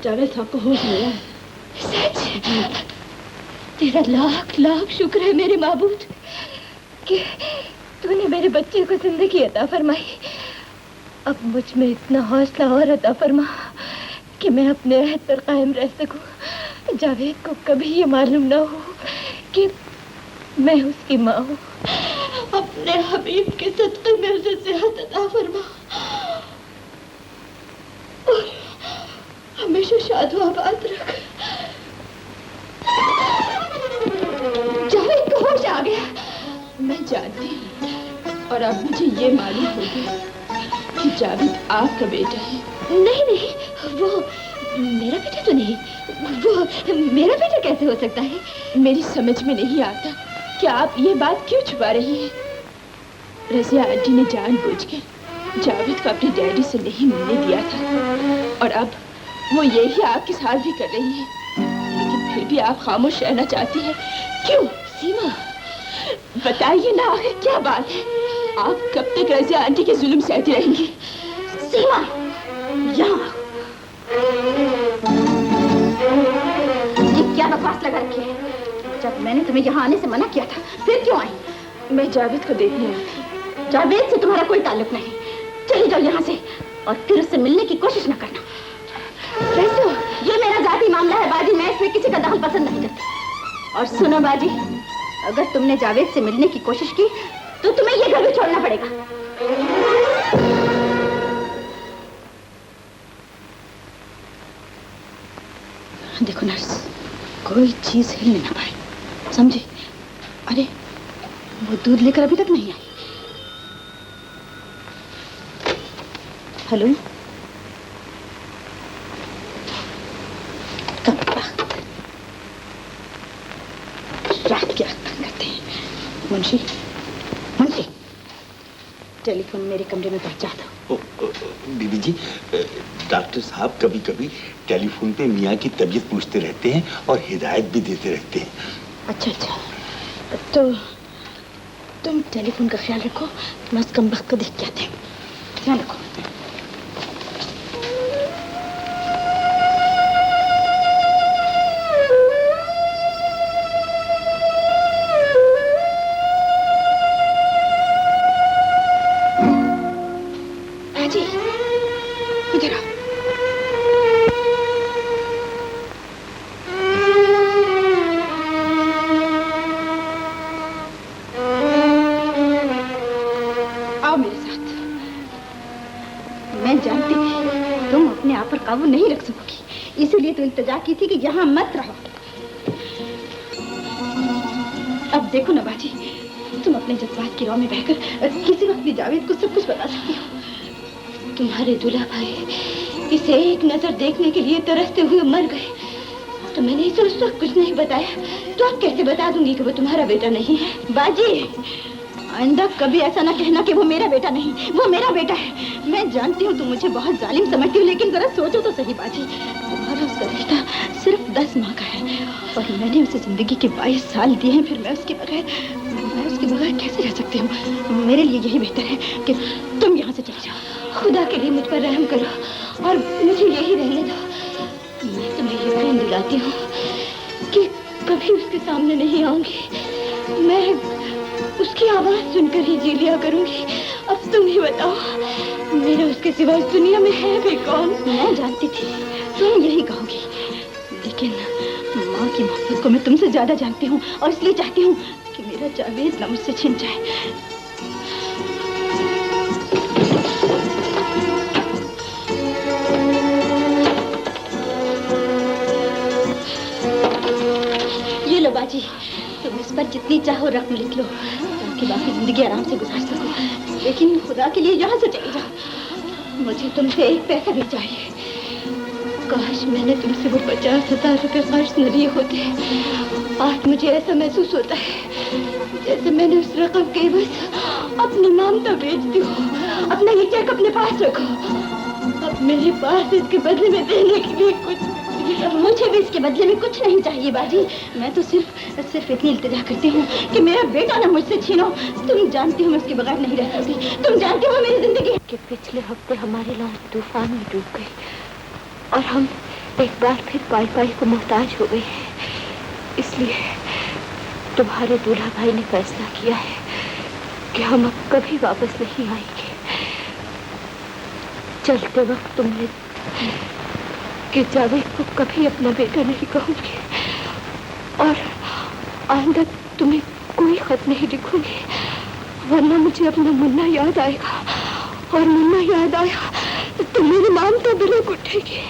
जावेद साहब को होश नहीं है। सच? तेरा लाख लाख शुक्र है मेरे माबूद कि तूने मेरे बच्चे को जिंदगी अता फरमाई। अब मुझ में इतना हौसला और अता फरमा कि मैं अपने अहद पर कायम रह सकूं। जावेद को कभी ये मालूम ना हो कि मैं उसकी माँ हूँ। अपने हबीब के सदक़े में उसे सेहत अता फरमा और हमेशा शादो आबाद रख। जावेद को होश आ गया। मैं जानती हूँ और अब मुझे ये मालूम हो गया कि जावेद आपका बेटा है। नहीं नहीं, वो मेरा बेटा तो नहीं। वो मेरा बेटा कैसे हो सकता है? मेरी समझ में नहीं आता कि आप ये बात क्यों छुपा रही हैं। रज़िया आंटी ने जानबूझ के जावेद को अपने डैडी से नहीं मिलने दिया था और अब वो यही आपके साथ भी कर रही है, लेकिन फिर भी आप खामोश रहना चाहती हैं। क्यों? सीमा बताइए ना, आखिर क्या बात है? आप कब तक रज़िया आंटी के जुल्म सहती रहेंगी? सीमा, यहाँ ये क्या बकवास लगा रखी है? जब मैंने तुम्हें यहाँ आने से मना किया था, फिर क्यों आई? मैं जावेद को देखने आई थी। जावेद से तुम्हारा कोई ताल्लुक नहीं। चली जाओ यहाँ से और फिर उससे मिलने की कोशिश न करना। रज़ो, ये मेरा जाती मामला है बाजी, मैं इसमें किसी का दखल पसंद नहीं करती। और सुनो बाजी, अगर तुमने जावेद से मिलने की कोशिश की तो तुम्हें ये घर भी छोड़ना पड़ेगा। देखो नर्स, कोई चीज हिलने ना पाए, समझे? अरे वो दूध लेकर अभी तक नहीं आई। हेलो, कब रात के वक्त तंग करते हैं। मुंशी, मुंशी, टेलीफोन मेरे कमरे में पहुंचा दो। बीबी जी, डॉक्टर साहब कभी कभी टेलीफोन पे मियाँ की तबीयत पूछते रहते हैं और हिदायत भी देते रहते हैं। अच्छा अच्छा, तो तुम टेलीफोन का ख्याल रखो, मैं उस कम वक्त को देख के आती हूँ। ध्यान रखो। बाजी, इधर आओ। आओ मेरे साथ। मैं जानती थी तुम अपने आप पर काबू नहीं रख सकोगी, इसीलिए तो इल्तिजा की थी कि यहाँ मत रहो। अब देखो ना बाजी, तुम अपने जज्बात की राह में बहकर किसी वक्त भी जावेद को सब कुछ बता सकती हो। तुम्हारे दूल्हा भाई इसे एक नजर देखने के लिए तरसते हुए मर गए, तो मैंने इसे उस वक्त कुछ नहीं बताया, तो अब कैसे बता दूंगी कि वो तुम्हारा बेटा नहीं है? बाजी, आइंदा कभी ऐसा ना कहना कि वो मेरा बेटा नहीं, वो मेरा बेटा है। मैं जानती हूँ तुम मुझे बहुत जालिम समझती हो, लेकिन जरा सोचो तो सही बाजी, तुम्हारा उसका रिश्ता सिर्फ 10 माह का है और मैंने उसे जिंदगी के 22 साल दिए हैं। फिर मैं उसके बगैर कैसे रह सकती हूँ? मेरे लिए यही बेहतर है कि तुम यहाँ से चली जाओ। खुदा के लिए मुझ पर रहम करो और मुझे यही रहने दो। मैं तुम्हें यकीन दिलाती हूँ कि कभी उसके सामने नहीं आऊंगी। मैं उसकी आवाज सुनकर ही जी लिया करूंगी। अब तुम ही बताओ, मेरा उसके सिवा इस दुनिया में है भी कौन? मैं जानती थी तुम यही कहोगी, लेकिन माँ की मोहब्बत को मैं तुमसे ज्यादा जानती हूँ और इसलिए चाहती हूँ कि मेरा जावेद ना मुझसे छिन जाए। ये लो बाजी, तुम इस पर जितनी चाहो रकम लिख लो ताकि बाकी जिंदगी आराम से गुजार सको, लेकिन खुदा के लिए यहाँ से चली जाओ। मुझे तुमसे एक पैसा भी चाहिए। काश मैंने तुमसे वो 50,000 रुपए खर्च न लिए होते। आज मुझे ऐसा महसूस होता है जैसे मैंने उस रकम के बस अपनी ममता बेच दी हो। अपना ये चेक अपने पास रखो। अब मेरे पास इसके बदले में देने के लिए कुछ, मुझे भी इसके बदले में कुछ नहीं चाहिए बाजी। मैं तो सिर्फ इतनी इल्तिजा करती हूँ कि मेरा बेटा ना मुझसे छीनो। तुम जानती हो मैं उसके बगैर नहीं रह सकती। तुम जानती हो मेरी जिंदगी कि पिछले हफ्ते हमारी लॉन्च तूफान में डूब गई और हम एक बार फिर पाई को मोहताज हो गए हैं। इसलिए तुम्हारे दूल्हा भाई ने फैसला किया है कि हम अब कभी वापस नहीं आएंगे। चलते वक्त तुमने कि जावेद को कभी अपना बेटा नहीं कहूंगी और आइंदा तुम्हें कोई खत नहीं लिखूंगी, वरना मुझे अपना मुन्ना याद आएगा और मुन्ना याद आया तो मेरी ममता बिलक उठेगी।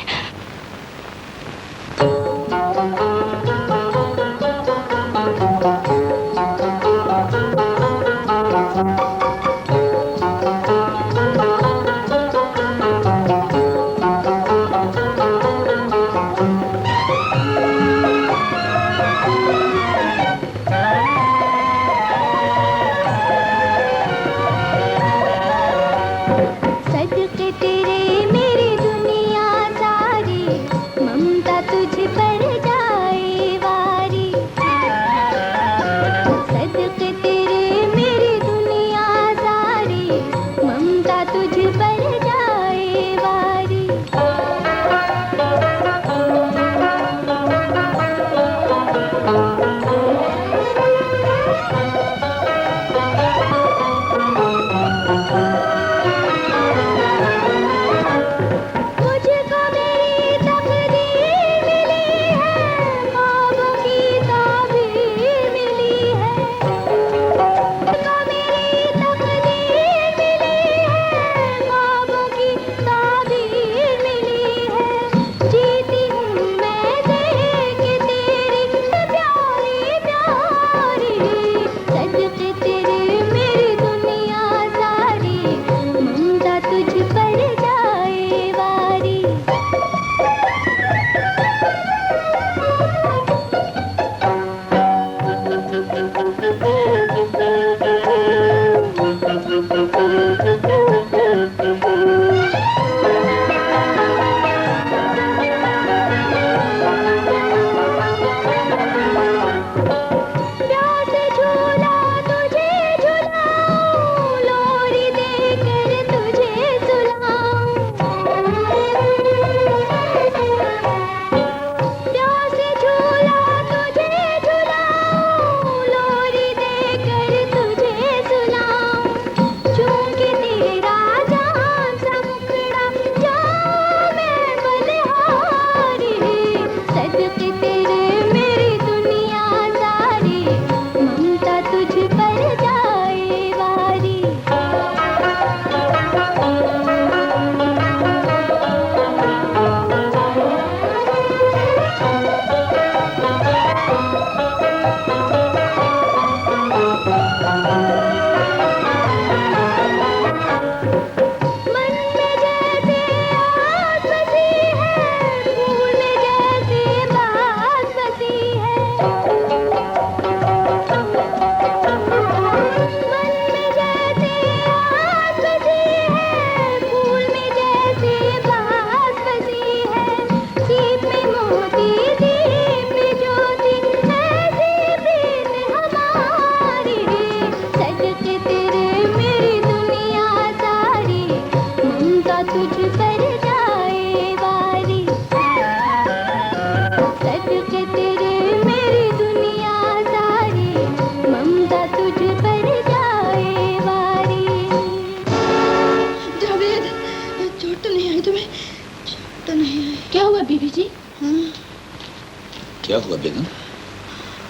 क्या हुआ बेगम?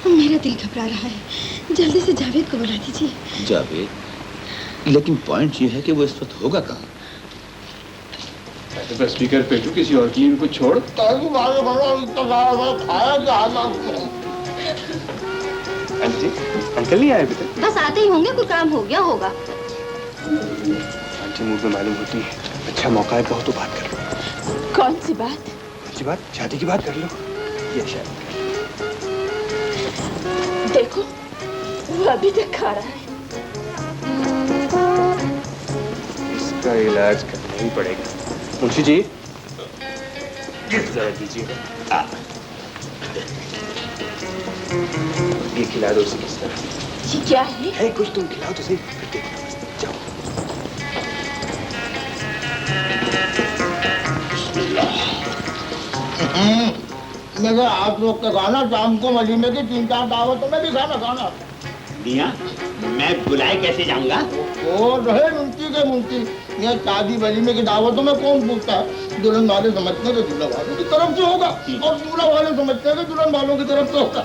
मेरा दिल घबरा रहा है, जल्दी से जावेद को बुला दीजिए। जावेद? लेकिन पॉइंट ये है कि वो इस वक्त होगा कहाँ? बस स्पीकर पेटू किसी और की इनको छोड़। आंटी, अंकल नहीं आए अभी तक? बस आते ही होंगे, कोई काम हो गया होगा। आंटी मुझे मालूम होती है, अच्छा मौका है, बहुत तो बात कर लो। कौन सी बात? कौन सी बात? शादी की बात कर लो। ये शादी देखो, वो अभी तक खा रहा है। इसका इलाज करना ही पड़ेगा। मुंशी जी, जरा दीजिए। ये खिला दो उसे किस तरह। ये क्या है? है कुछ, तुम खिलाओ तो सही, फिर देखना। जाओ। मेरे आप लोग का गाना शाम को महीने की 3-4 दावतों में भी गाना गाना। मियां, मैं बुलाए कैसे जाऊंगा? वो रहे मुंशी के मुंशी, यहाँ शादी वलीमे की दावतों में कौन पूछता है? दुल्हन वाले समझते हैं दुल्हा वालों की तरफ से होगा और दूल्हा वाले समझते हैं दुल्हन वालों की तरफ से होगा।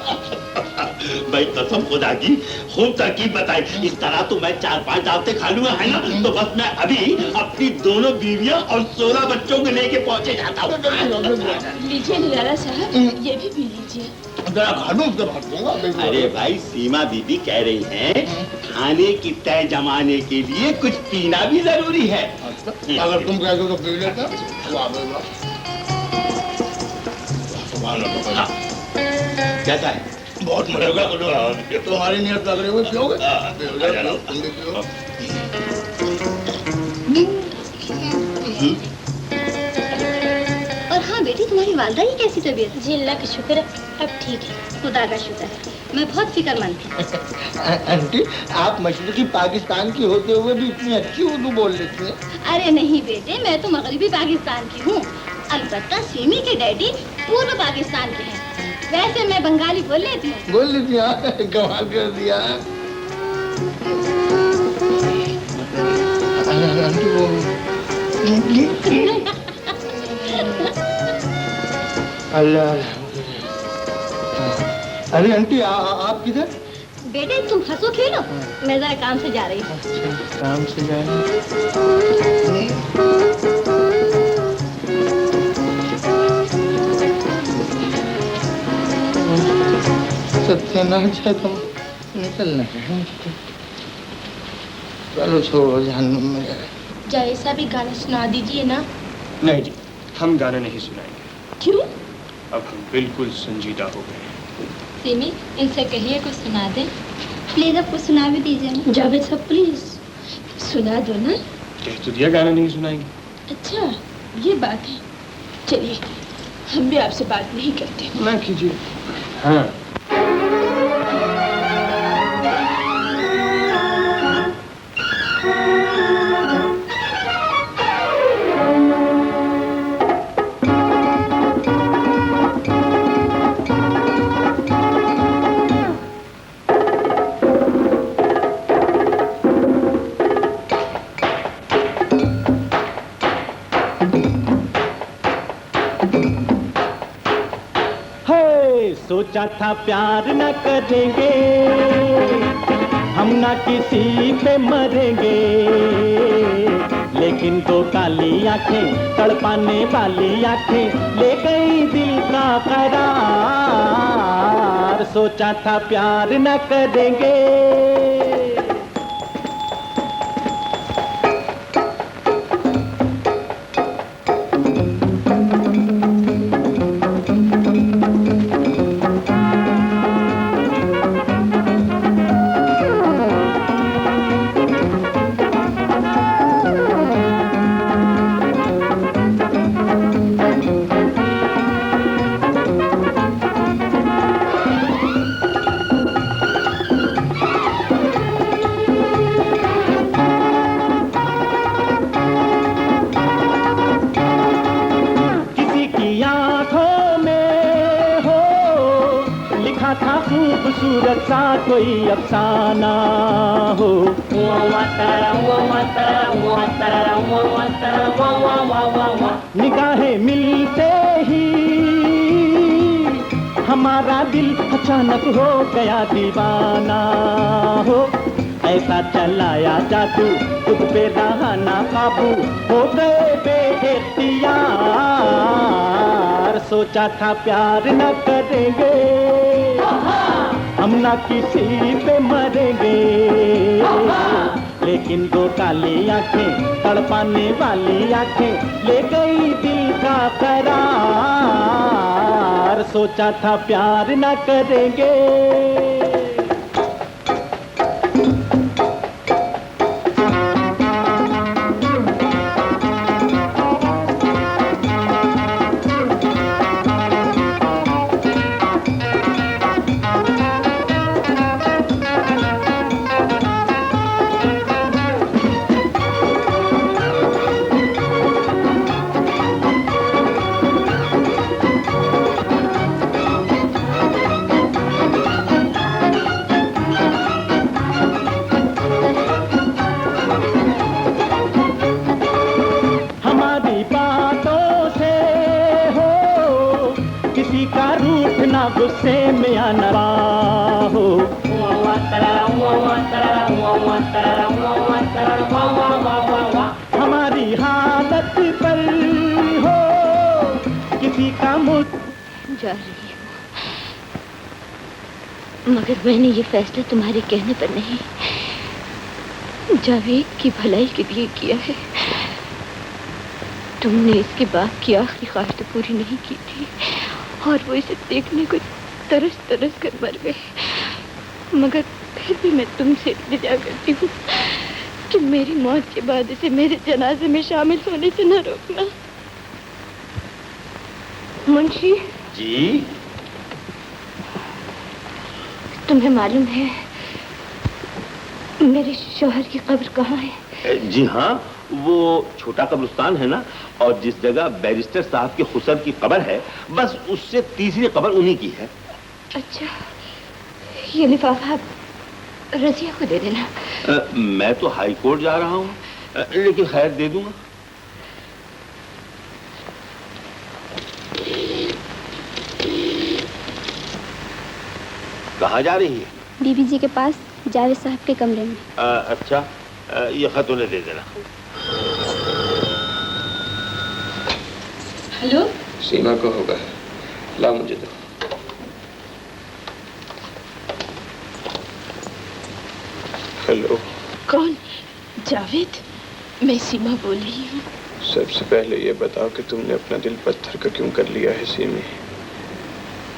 भाई कसम खुदा की खूब तरकीब बताई। इस तरह तो मैं 4-5 दावतें खा लूंगा, है ना? तो बस मैं अभी अपनी दोनों बीवियां और 16 बच्चों को लेके पहुंचे जाता हूँ। लीजिए निराला साहब, ये भी पी लीजिए। जरा खानू उसके बाद दूंगा। अरे भाई, सीमा बीबी कह रही हैं खाने की तय जमाने के लिए कुछ पीना भी जरूरी है। अगर तुम कह दो तो पी लेते हैं। कैसा है? बहुत मजेगा। तुम्हारी नियत लग रही है, पियोगे? तुम भी पियो। और हाँ बेटी, तुम्हारी वालदा की कैसी तबीयत? जी अल्लाह का शुक्र है, अब ठीक है। खुदा का शुक्र है, मैं बहुत फिक्रमंद थी। आंटी, आप मशरकी पाकिस्तान की होते हुए भी इतनी अच्छी उर्दू बोल लेती हैं। अरे नहीं बेटे, मैं तो मगरबी पाकिस्तान की हूँ। अलबत्ता सीमी के डैडी पूर्व पाकिस्तान के हैं। वैसे मैं बंगाली बोल लेती हूँ। बोल लेती हैं? कमाल कर दिया। आंटी वो अल्लाह। अरे आंटी, आप किधर? बेटे तुम हंसो खेलो, मैं जरा काम से जा रही हूँ। काम से जा रही? सत्यानाश है, तुम निकलना है। चलो छोड़ो, जहन्नुम में जाए। जैसा भी गाना सुना दीजिए ना। नहीं जी, हम गाना नहीं सुनाएंगे। क्यों? अब हम बिल्कुल संजीदा हो गए हैं। सिमी, इनसे कहिए कुछ सुना दे। प्लीज आपको सुना भी दीजिए ना। जावेद साहब प्लीज सुना दो ना। कह तो दिया गाना नहीं सुनाएंगे। अच्छा ये बात है, चलिए हम भी आपसे बात नहीं करते। ना कीजिए। हाँ सोचा था प्यार न करेंगे हम, ना किसी पे मरेंगे, लेकिन दो काली आंखें तड़पाने वाली आंखें ले गई दिल का करार। सोचा था प्यार न करेंगे। खूबसूरत सा कोई अफसाना हो, निगाहें मिलते ही हमारा दिल अचानक हो गया दीवाना हो। ऐसा चलाया जादू खुद पे रहा ना काबू, हो गए बेइख्तियार। सोचा था प्यार न करेंगे हम, ना किसी पे मरेंगे, लेकिन दो काली आंखें तड़पाने वाली आंखें ले गई दिल का करार। सोचा था प्यार न करेंगे। गुस्से में आना हो, हमारी हालत पर हो किसी का मुझ जा रही हूँ, मगर मैंने ये फैसला तुम्हारे कहने पर नहीं, जावेद की भलाई के लिए किया है। तुमने इसके बाप की आखिरी ख्वाहिश तो पूरी नहीं की थी और वो इसे देखने को तरस तरस कर मर गए, मगर फिर भी मैं तुमसे इल्तिजा करती हूँ कि मेरी मौत के बाद इसे मेरे जनाजे में शामिल होने से न रोकना। मुंशी जी, तुम्हें मालूम है मेरे शौहर की कब्र कहाँ है? जी हाँ, वो छोटा कब्रिस्तान है ना, और जिस जगह बैरिस्टर साहब के हुसैन की कब्र है, बस उससे तीसरी कब्र उन्हीं की है। अच्छा, ये लिफाफा रजिया को दे देना। मैं तो हाई कोर्ट जा रहा हूँ, लेकिन खैर दे दूंगा। कहाँ जा रही है? बीबी जी के पास, जावेद साहब के कमरे में। अच्छा, ये खत उन्हें दे देना। हेलो, सीमा को होगा, ला मुझे दो। हेलो। कौन? जावेद, मैं सीमा बोल रही हूँ। सबसे पहले ये बताओ कि तुमने अपना दिल पत्थर का क्यों कर लिया है सीमी?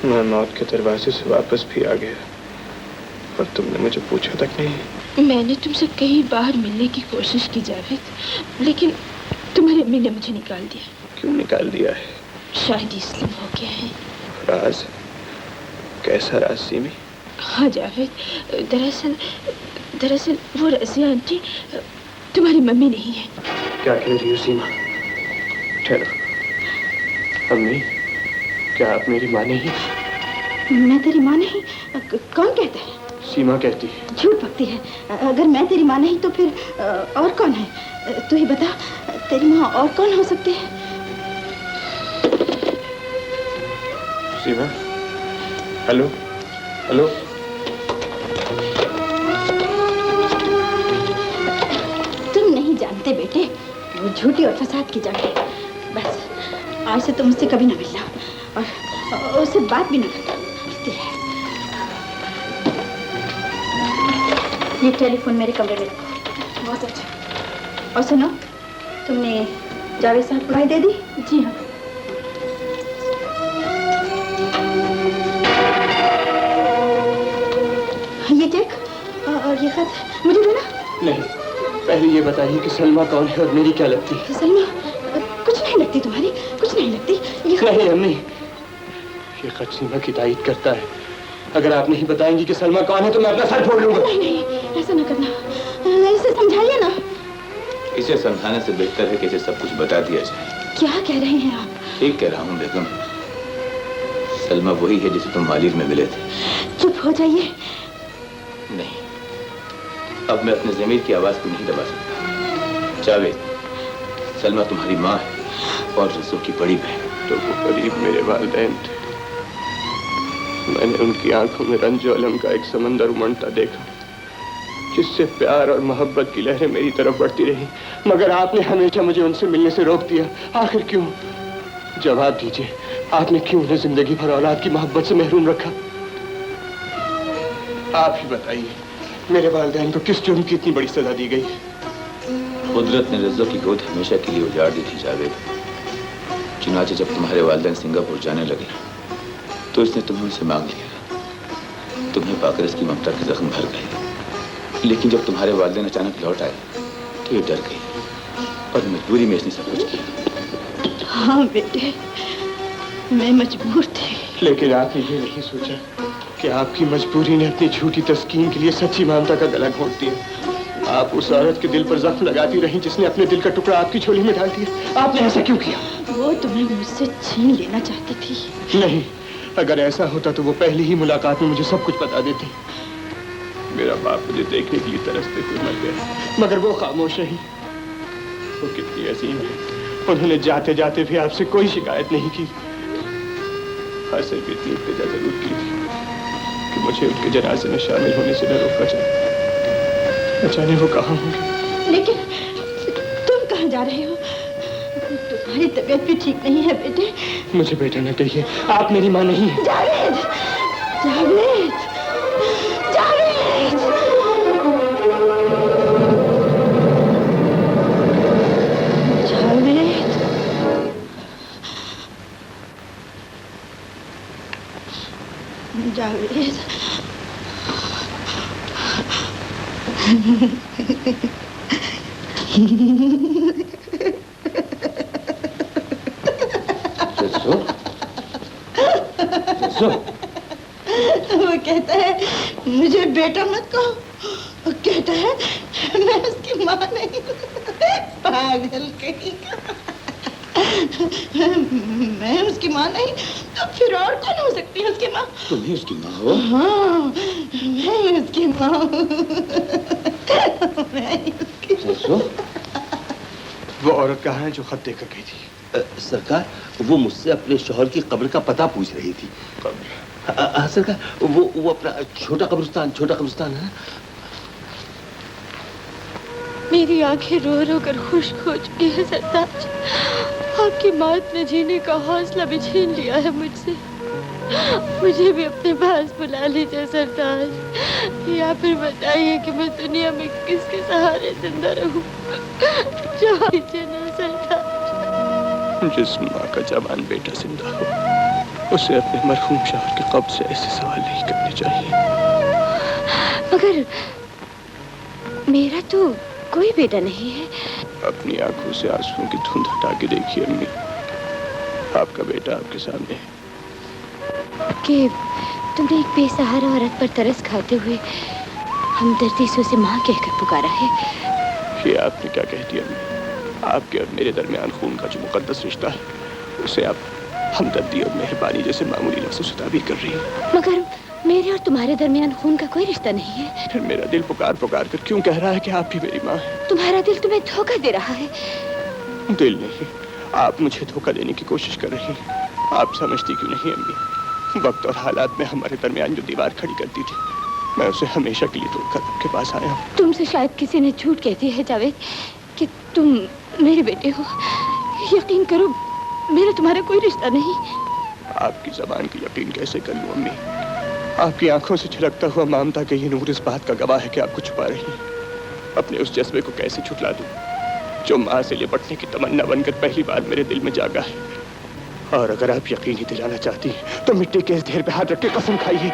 मैं मौत के दरवाजे से वापस भी आ गया और तुमने मुझे पूछा तक नहीं। मैंने तुमसे कई बार मिलने की कोशिश की जावेद, लेकिन तुम्हारी अम्मी ने मुझे निकाल दिया। क्यों निकाल दिया है? शायद इसलिए हो गया है। राज? कैसा राज सीमी? हाँ जावेद, दरअसल वो रज़िया आंटी तुम्हारी मम्मी नहीं है। क्या कह रही हो सीमा? ठहरो। अम्मी, क्या आप मेरी माँ नहीं? मैं तेरी माँ नहीं? कौन कहता है? सीमा कहती है। झूठ बकती है। अगर मैं तेरी माँ नहीं तो फिर और कौन है? तू ही बता, तेरी माँ और कौन हो सकती है? सीमा, हेलो हेलो। तुम नहीं जानते बेटे, वो झूठी और फसाद की जगह। बस आज से तुम उससे कभी ना मिलना और उससे बात भी ना करना। ये टेलीफोन मेरे कमरे में रखो। बहुत अच्छा। और सुनो, तुमने जावेद साहब को दवाई दे दी? जी हाँ। ये चेक और ये खत मुझे देना। नहीं, पहले ये बताइए कि सलमा कौन है और मेरी क्या लगती है? सलमा कुछ नहीं लगती तुम्हारी, कुछ नहीं लगती। ये नहीं अम्मी, ये खत सीमा की तारीफ करता है। अगर आप नहीं बताएंगी कि सलमा कौन है तो मैं अपना सर फोड़ लूंगा। नहीं नहीं, ऐसा ना करना, इसे समझाइए ना। इसे समझाने से बेहतर है कि इसे सब कुछ बता दिया जाए। क्या कह रहे हैं आप? ठीक कह रहा हूँ बेगम, सलमा वही है जिसे तुम मालिर में मिले थे। चुप हो जाइए। नहीं, अब मैं अपने ज़मीर की आवाज को नहीं दबा सकता। जावेद, सलमा तुम्हारी माँ है और रज़ो की बड़ी बहन। तो वो करीब मेरे वालिदैन थे। मैंने उनकी आंखों में रंजो अलम का एक समंदर उमड़ता देखा, जिससे प्यार और मोहब्बत की लहरें मेरी तरफ बढ़ती रही, मगर आपने हमेशा मुझे उनसे मिलने से रोक दिया। आखिर क्यों? जवाब दीजिए, आपने क्यों उन्हें जिंदगी भर औलाद की मोहब्बत से महरूम रखा? आप ही बताइए, मेरे वालिदैन को किस जुर्म की इतनी बड़ी सजा दी गई? कुदरत ने रज़ो की गोद हमेशा के लिए उजाड़ दी थी जावेद। चुनाचे जब तुम्हारे वालिदैन सिंगापुर जाने लगे तो इसने तुम्हें उनसे मांग लिया। तुम्हें पाकर इसकी ममता के जख्म भर गए, लेकिन जब तुम्हारे वालिदैन अचानक लौट आए तो ये डर गई और मजबूरी में इसने सब कुछ किया। हाँ बेटे, मैं मजबूर थी। लेकिन आपने ये नहीं सोचा कि आपकी मजबूरी ने अपनी झूठी तस्कीन के लिए सच्ची ममता का गला घोंट दिया। आप उस औरत के दिल पर जख्म लगाती रही जिसने अपने दिल का टुकड़ा आपकी झोली में डाल दिया। आपने ऐसा क्यों किया? वो तुम्हें मुझसे छीन लेना चाहती थी। नहीं, अगर ऐसा होता तो वो पहली ही मुलाकात में मुझे सब कुछ बता देती। मेरा बाप मुझे देखने के लिए तरसते हुए मर गए, मगर वो खामोश रही। वो कितनी अजीम है, उन्होंने जाते जाते भी आपसे कोई शिकायत नहीं की। हाँ, सिर्फ इतनी इल्तिजा जरूर की थी कि मुझे उनके जनाजे में शामिल होने से न रोका जाए। न जाने वो कहाँ होंगे। लेकिन तुम कहाँ जा रहे हो? तुम्हारी तबीयत भी ठीक नहीं है बेटे। मुझे बेटा न कहिए, आप मेरी माँ नहीं हैं। जावेद, जावेद, जावेद। जावेद, जावेद। वो कहता है मुझे बेटा मत कहो। वो कहता है मैं उसकी माँ नहीं। पागल कहीं का। मैं उसकी माँ नहीं तो फिर और कौन हो सकती है उसकी माँ? तुम ही उसकी माँ हो? हाँ, मैं उसकी माँ हूँ। मैं उसकी। वो औरत कहाँ है जो खत देकर गई थी? सरकार, वो मुझसे अपने शौहर की कब्र का पता पूछ रही थी। कब्र? सरकार, वो अपना छोटा कब्रिस्तान है। मेरी आंखें रो रो कर खुश्क हो चुकी है सरताज। आपकी मौत ने जीने का हौसला भी छीन लिया है मुझसे। मुझे भी अपने पास बुला लीजिए सरताज, या फिर बताइए कि मैं दुनिया में किसके सहारे जिंदा रहूं। जान दीजिए ना सरताज। जिस माँ का जवान बेटा जिंदा हो, उसे अपने मरहूम शौहर के कब्र से ऐसे सवाल नहीं करने चाहिए। मेरा तो कोई बेटा नहीं है। अपनी आंखों से आंसुओं की धुंध हटा के देखिए अम्मी, आपका बेटा आपके सामने है। कि तुमने एक बेसहारा औरत पर तरस खाते हुए हमदर्दी से उसे माँ कहकर पुकारा है। ये आपने क्या कह दिया अम्मी? आपके और मेरे दरमियान खून का जो मुकद्दस रिश्ता है, उसे आप हमदर्दी और मेहरबानी जैसे मामूली लफ्ज़ों से ताबीर कर रही हैं। मगर मेरे और तुम्हारे दरमियान खून का कोई रिश्ता नहीं है। फिर मेरा दिल पुकार पुकार कर क्यों कह रहा है कि आप ही मेरी माँ हैं? तुम्हारा दिल तुम्हें धोखा दे रहा है। दिल नहीं, आप मुझे धोखा देने की कोशिश कर रही हैं। आप समझती क्यों नहीं अम्मी? वक्त और हालात में हमारे दरमियान जो दीवार खड़ी कर दी थी, मैं उसे हमेशा के लिए तोड़कर आपके पास आया हूँ। तुमसे शायद किसी ने झूठ कह दिया है जावेद कि तुम मेरे बेटे हो। यकीन करो, मेरा तुम्हारा कोई रिश्ता नहीं। आपकी ज़बान की यकीन कैसे कर लूं अम्मी? आपकी आंखों से झलकता हुआ ममता का ये नूर इस बात का गवाह है कि आप कुछ छुपा रही हैं। अपने उस जज्बे को कैसे छुटला दूं जो माँ से लिपटने की तमन्ना बनकर पहली बार मेरे दिल में जागा है। और अगर आप यकीन ही दिलाना चाहती हैं तो मिट्टी के इस ढेर पे हाथ रख के कसम खाइए।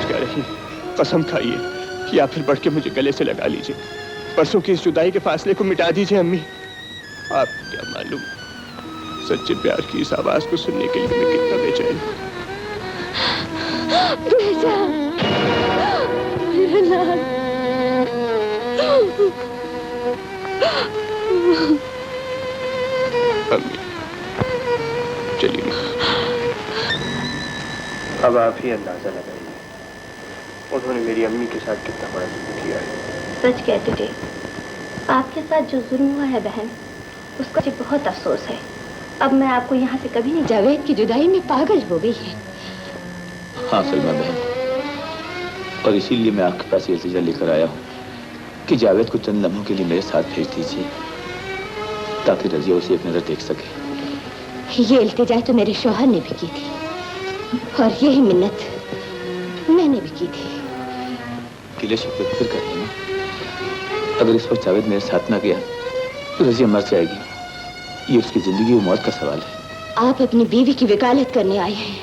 क्या रही, कसम खाइए या फिर बढ़ के मुझे गले से लगा लीजिए। परसों की इस जुदाई के फासले को मिटा दीजिए अम्मी। आप क्या मालूम, सच्चे प्यार की इस आवाज को सुनने के लिए मैं कितना बेचैन हूँ। अम्मी चलिए, अब आप ही अंदाजा लगाइए उन्होंने मेरी अम्मी के साथ कितना बड़ा जुल्म किया है। सच कहते थे, आपके साथ जो जुल्म हुआ है बहन, उसका मुझे बहुत अफसोस है। अब मैं आपको यहाँ से कभी नहीं। जावेद की जुदाई में पागल हो गई है। हाँ सलमा बहन, और इसीलिए मैं आपके पास ये इल्तिजा लेकर आया हूँ कि जावेद को चंद लम्हों के लिए मेरे साथ भेज दीजिए ताकि रजिया उसे एक नजर देख सके। ये इल्तिजा तो मेरे शौहर ने भी की थी और यही मिन्नत मैंने भी की थी। किले शिकवे फिक्र कर रही ना, अगर इस वक्त जावेद मेरे साथ ना गया तो रजिया मर जाएगी। ये उसकी जिंदगी और मौत का सवाल है। आप अपनी बीवी की वकालत करने आए हैं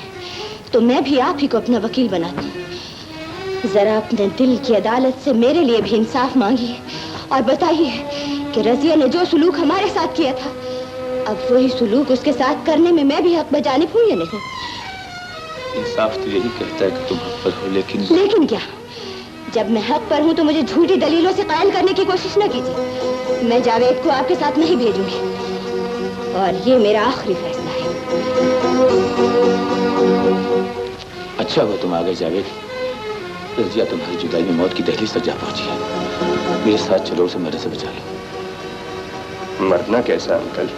तो मैं भी आप ही को अपना वकील बनाती हूँ। जरा अपने दिल की अदालत से मेरे लिए भी इंसाफ मांगिए और बताइए कि रजिया ने जो सुलूक हमारे साथ किया था, अब वही सुलूक उसके साथ करने में मैं भी हक बजानिब हूँ या नहीं? इंसाफ तो यही कहता है कि तुम हक पर हो, लेकिन क्या? जब मैं हक पर हूँ तो मुझे झूठी दलीलों से कायल करने की कोशिश न कीजिए। मैं जावेद को आपके साथ नहीं भेजूंगी और ये मेरा आखिरी फैसला है। अच्छा हुआ तुम आ गए जावेद। रजिया तुम्हारी जुदाई में मौत की दहलीज तक जा पहुंची है। मेरे साथ चलो, उसे मरने से बचा लो। मरना कैसा अंकल?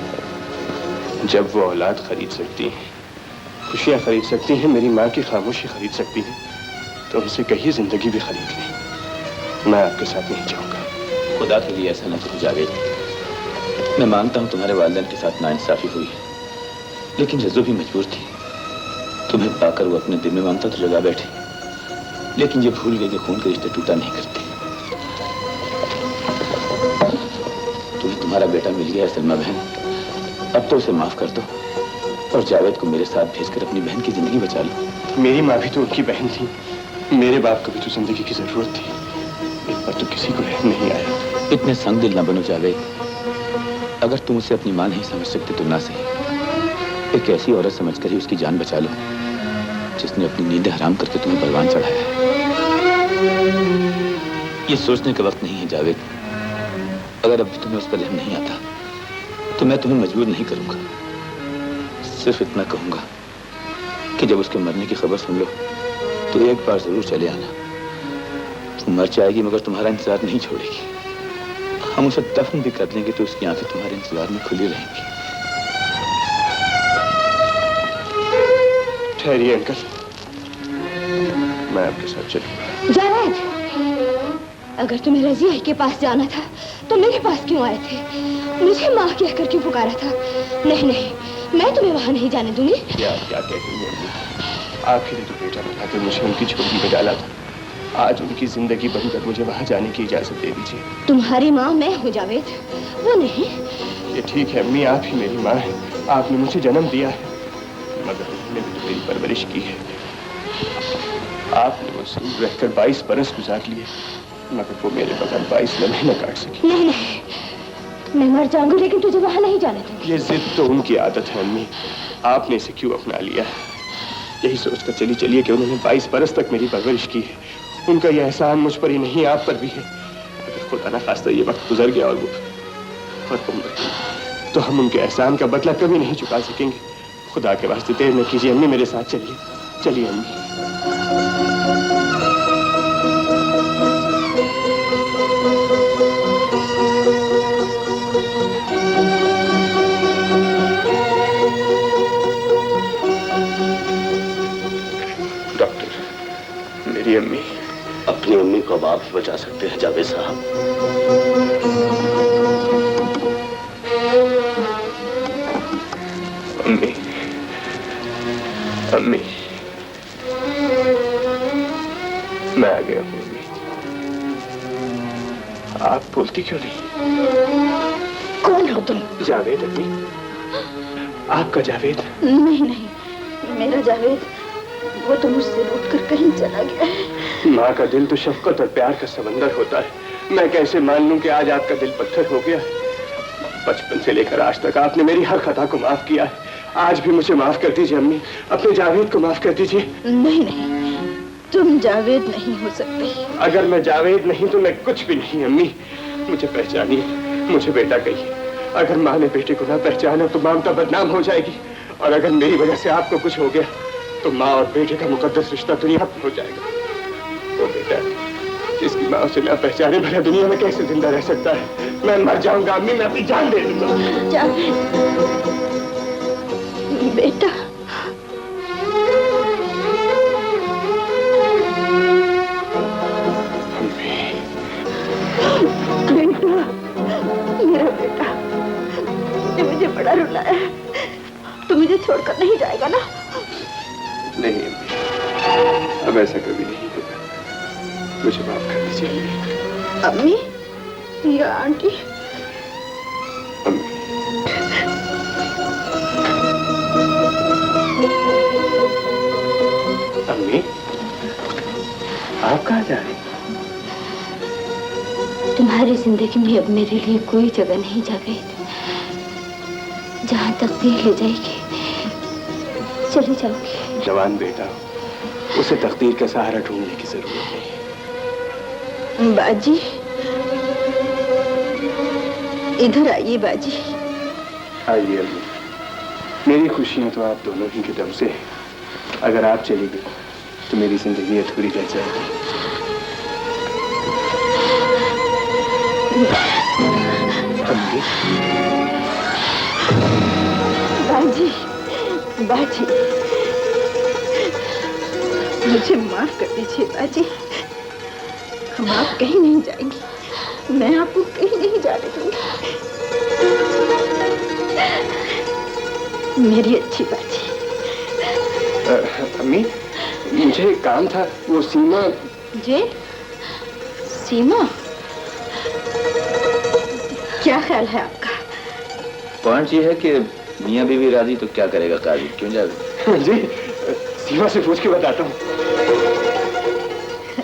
जब वो औलाद खरीद सकती हैं, खुशियां खरीद सकती हैं, मेरी माँ की खामोशी खरीद सकती हैं, तो उनसे कहिए जिंदगी भी खरीद लें। मैं आपके साथ नहीं जाऊंगा। खुदा के लिए ऐसा न करो जावेद। मैं मानता हूँ तुम्हारे वालिदैन के साथ नाइंसाफी हुई है, लेकिन रज्जो भी मजबूर थी। तुम्हें पाकर वो अपने दिल में ममता तो जगा बैठी, लेकिन ये भूल गई कि खून के रिश्ते टूटा नहीं करते। तुम्हें तुम्हारा बेटा मिल गया है सलमा बहन, अब तो उसे माफ कर दो और जावेद को मेरे साथ भेजकर अपनी बहन की जिंदगी बचा लो। मेरी माँ भी तो उनकी बहन थी, मेरे बाप को भी तो जिंदगी की जरूरत थी। इन पर तो किसी को रहम नहीं आया। इतने संग दिल न बनो जावेद। अगर तुम उसे अपनी माँ नहीं समझ सकते तो ना सही, एक ऐसी औरत समझकर ही उसकी जान बचा लो जिसने अपनी नींदें हराम करके तुम्हें बलवान चढ़ाया है। ये सोचने का वक्त नहीं है जावेद। अगर अब भी तुम्हें उस पर रहम नहीं आता तो मैं तुम्हें मजबूर नहीं करूंगा। सिर्फ इतना कहूंगा कि जब उसके मरने की खबर सुन लो तो एक बार जरूर चले आना। वो मर जाएगी मगर तुम्हारा इंतजार नहीं छोड़ेगी। हम उसे दफन भी कर लेंगे तो उसकी आंखें तुम्हारे इंतजार में खुली रहेंगी। ठहरिए अंकल, मैं आपके साथ चलूंगा। जावेद, अगर तुम्हें रजिया के पास जाना था तो मेरे पास क्यों आए थे? मुझे माँ कहकर क्यों पुकारा था? नहीं नहीं, मैं तुम्हें वहाँ नहीं जाने दूंगी। क्या क्या कहती हैं? आखिर तो बेटा बनाकर मुझे उनकी झोपड़ी में डाला था। आज उनकी जिंदगी बनकर मुझे वहाँ जाने की इजाजत दे दीजिए। तुम्हारी माँ मैं हूँ जावेद, वो नहीं। ये ठीक है अम्मी, आप ही मेरी माँ हैं। आपने मुझे जन्म दिया है, मगर उन्होंने मेरी परवरिश की है। आपने मुझसे दूर रहकर 22 बरस गुजार लिए, मगर वो मेरे बगैर 22 लम्हे न काट सकी। नहीं नहीं, मैं मर जाऊंगी लेकिन तुझे वहां नहीं जाने दूंगी। ये जिद तो उनकी आदत है अम्मी, आपने इसे क्यों अपना लिया? यही सोचकर चली चलिए कि उन्होंने 22 बरस तक मेरी परवरिश की है। उनका यह एहसान मुझ पर ही नहीं आप पर भी है। अगर खुदा ना खास्ता ये वक्त गुजर गया और तुम रही, तो हम उनके एहसान का बदला कभी नहीं चुका सकेंगे। खुदा के वास्ते देर न कीजिए अम्मी, मेरे साथ चलिए। चलिए अम्मी। डॉक्टर, मेरी अम्मी। अपनी अम्मी को अब आप ही बचा सकते हैं जावेद साहब। अम्मी, अम्मी, मैं आ गया हूँ अम्मी। आप बोलती क्यों नहीं? कौन हो तुम? जावेद अम्मी, आपका जावेद। नहीं नहीं, मेरा जावेद, वो तो मुझसे रूठकर कहीं चला गया है। माँ का दिल तो शफकत और प्यार का समंदर होता है। मैं कैसे मान लूं कि आज आपका दिल पत्थर हो गया है? बचपन से लेकर आज तक आपने मेरी हर खता को माफ किया है। आज भी मुझे माफ कर दीजिए अम्मी, अपने जावेद को माफ कर दीजिए। नहीं नहीं, तुम जावेद नहीं हो सकते। अगर मैं जावेद नहीं तो मैं कुछ भी नहीं अम्मी। मुझे पहचानिए, मुझे बेटा कहिए। अगर माँ ने बेटे को ना पहचाना तो ममता बदनाम हो जाएगी, और अगर मेरी वजह से आपको कुछ हो गया तो माँ और बेटे का मुकद्दस रिश्ता दुनिया खत्म हो जाएगा। वो बेटा जिसकी माँ उसे ना पहचाने भला दुनिया में कैसे जिंदा रह सकता है? मैं मर जाऊंगा अम्मी, मैं अपनी जान दे दूंगा। जावेद बेटा, बेटा, मेरा बेटा, ये मुझे बड़ा रुलाया है। तू मुझे छोड़कर नहीं जाएगा ना? नहीं अम्मी, अब ऐसा कभी नहीं होगा। मुझे माफ कर दीजिए अम्मी। या आंटी? अम्मी, आप कहाँ जा रही? तुम्हारी जिंदगी में अब मेरे लिए कोई जगह नहीं जावेद। जहाँ तकदीर ले जाएगी चली जाऊंगी। जवान बेटा, उसे तकदीर का सहारा ढूंढने की जरूरत नहीं। बाजी, इधर आइए बाजी। आइए अम्मी, मेरी खुशियां तो आप दोनों ही के दम से हैं। अगर आप चली गई तो मेरी जिंदगी अधूरी रह जाएगी। अम्मी, बाजी, बाजी, मुझे माफ कर दीजिए बाजी। हम आप कहीं नहीं जाएंगी, मैं आपको कहीं नहीं जाने दूंगी। मेरी अच्छी बाजी। अम्मी, मुझे एक काम था, वो सीमा। जी? सीमा? क्या ख्याल है आपका? पॉइंट ये है कि मियाँ बीवी राजी तो क्या करेगा काजी, क्यों जावे? जी, सीमा से पूछ के बताता हूँ।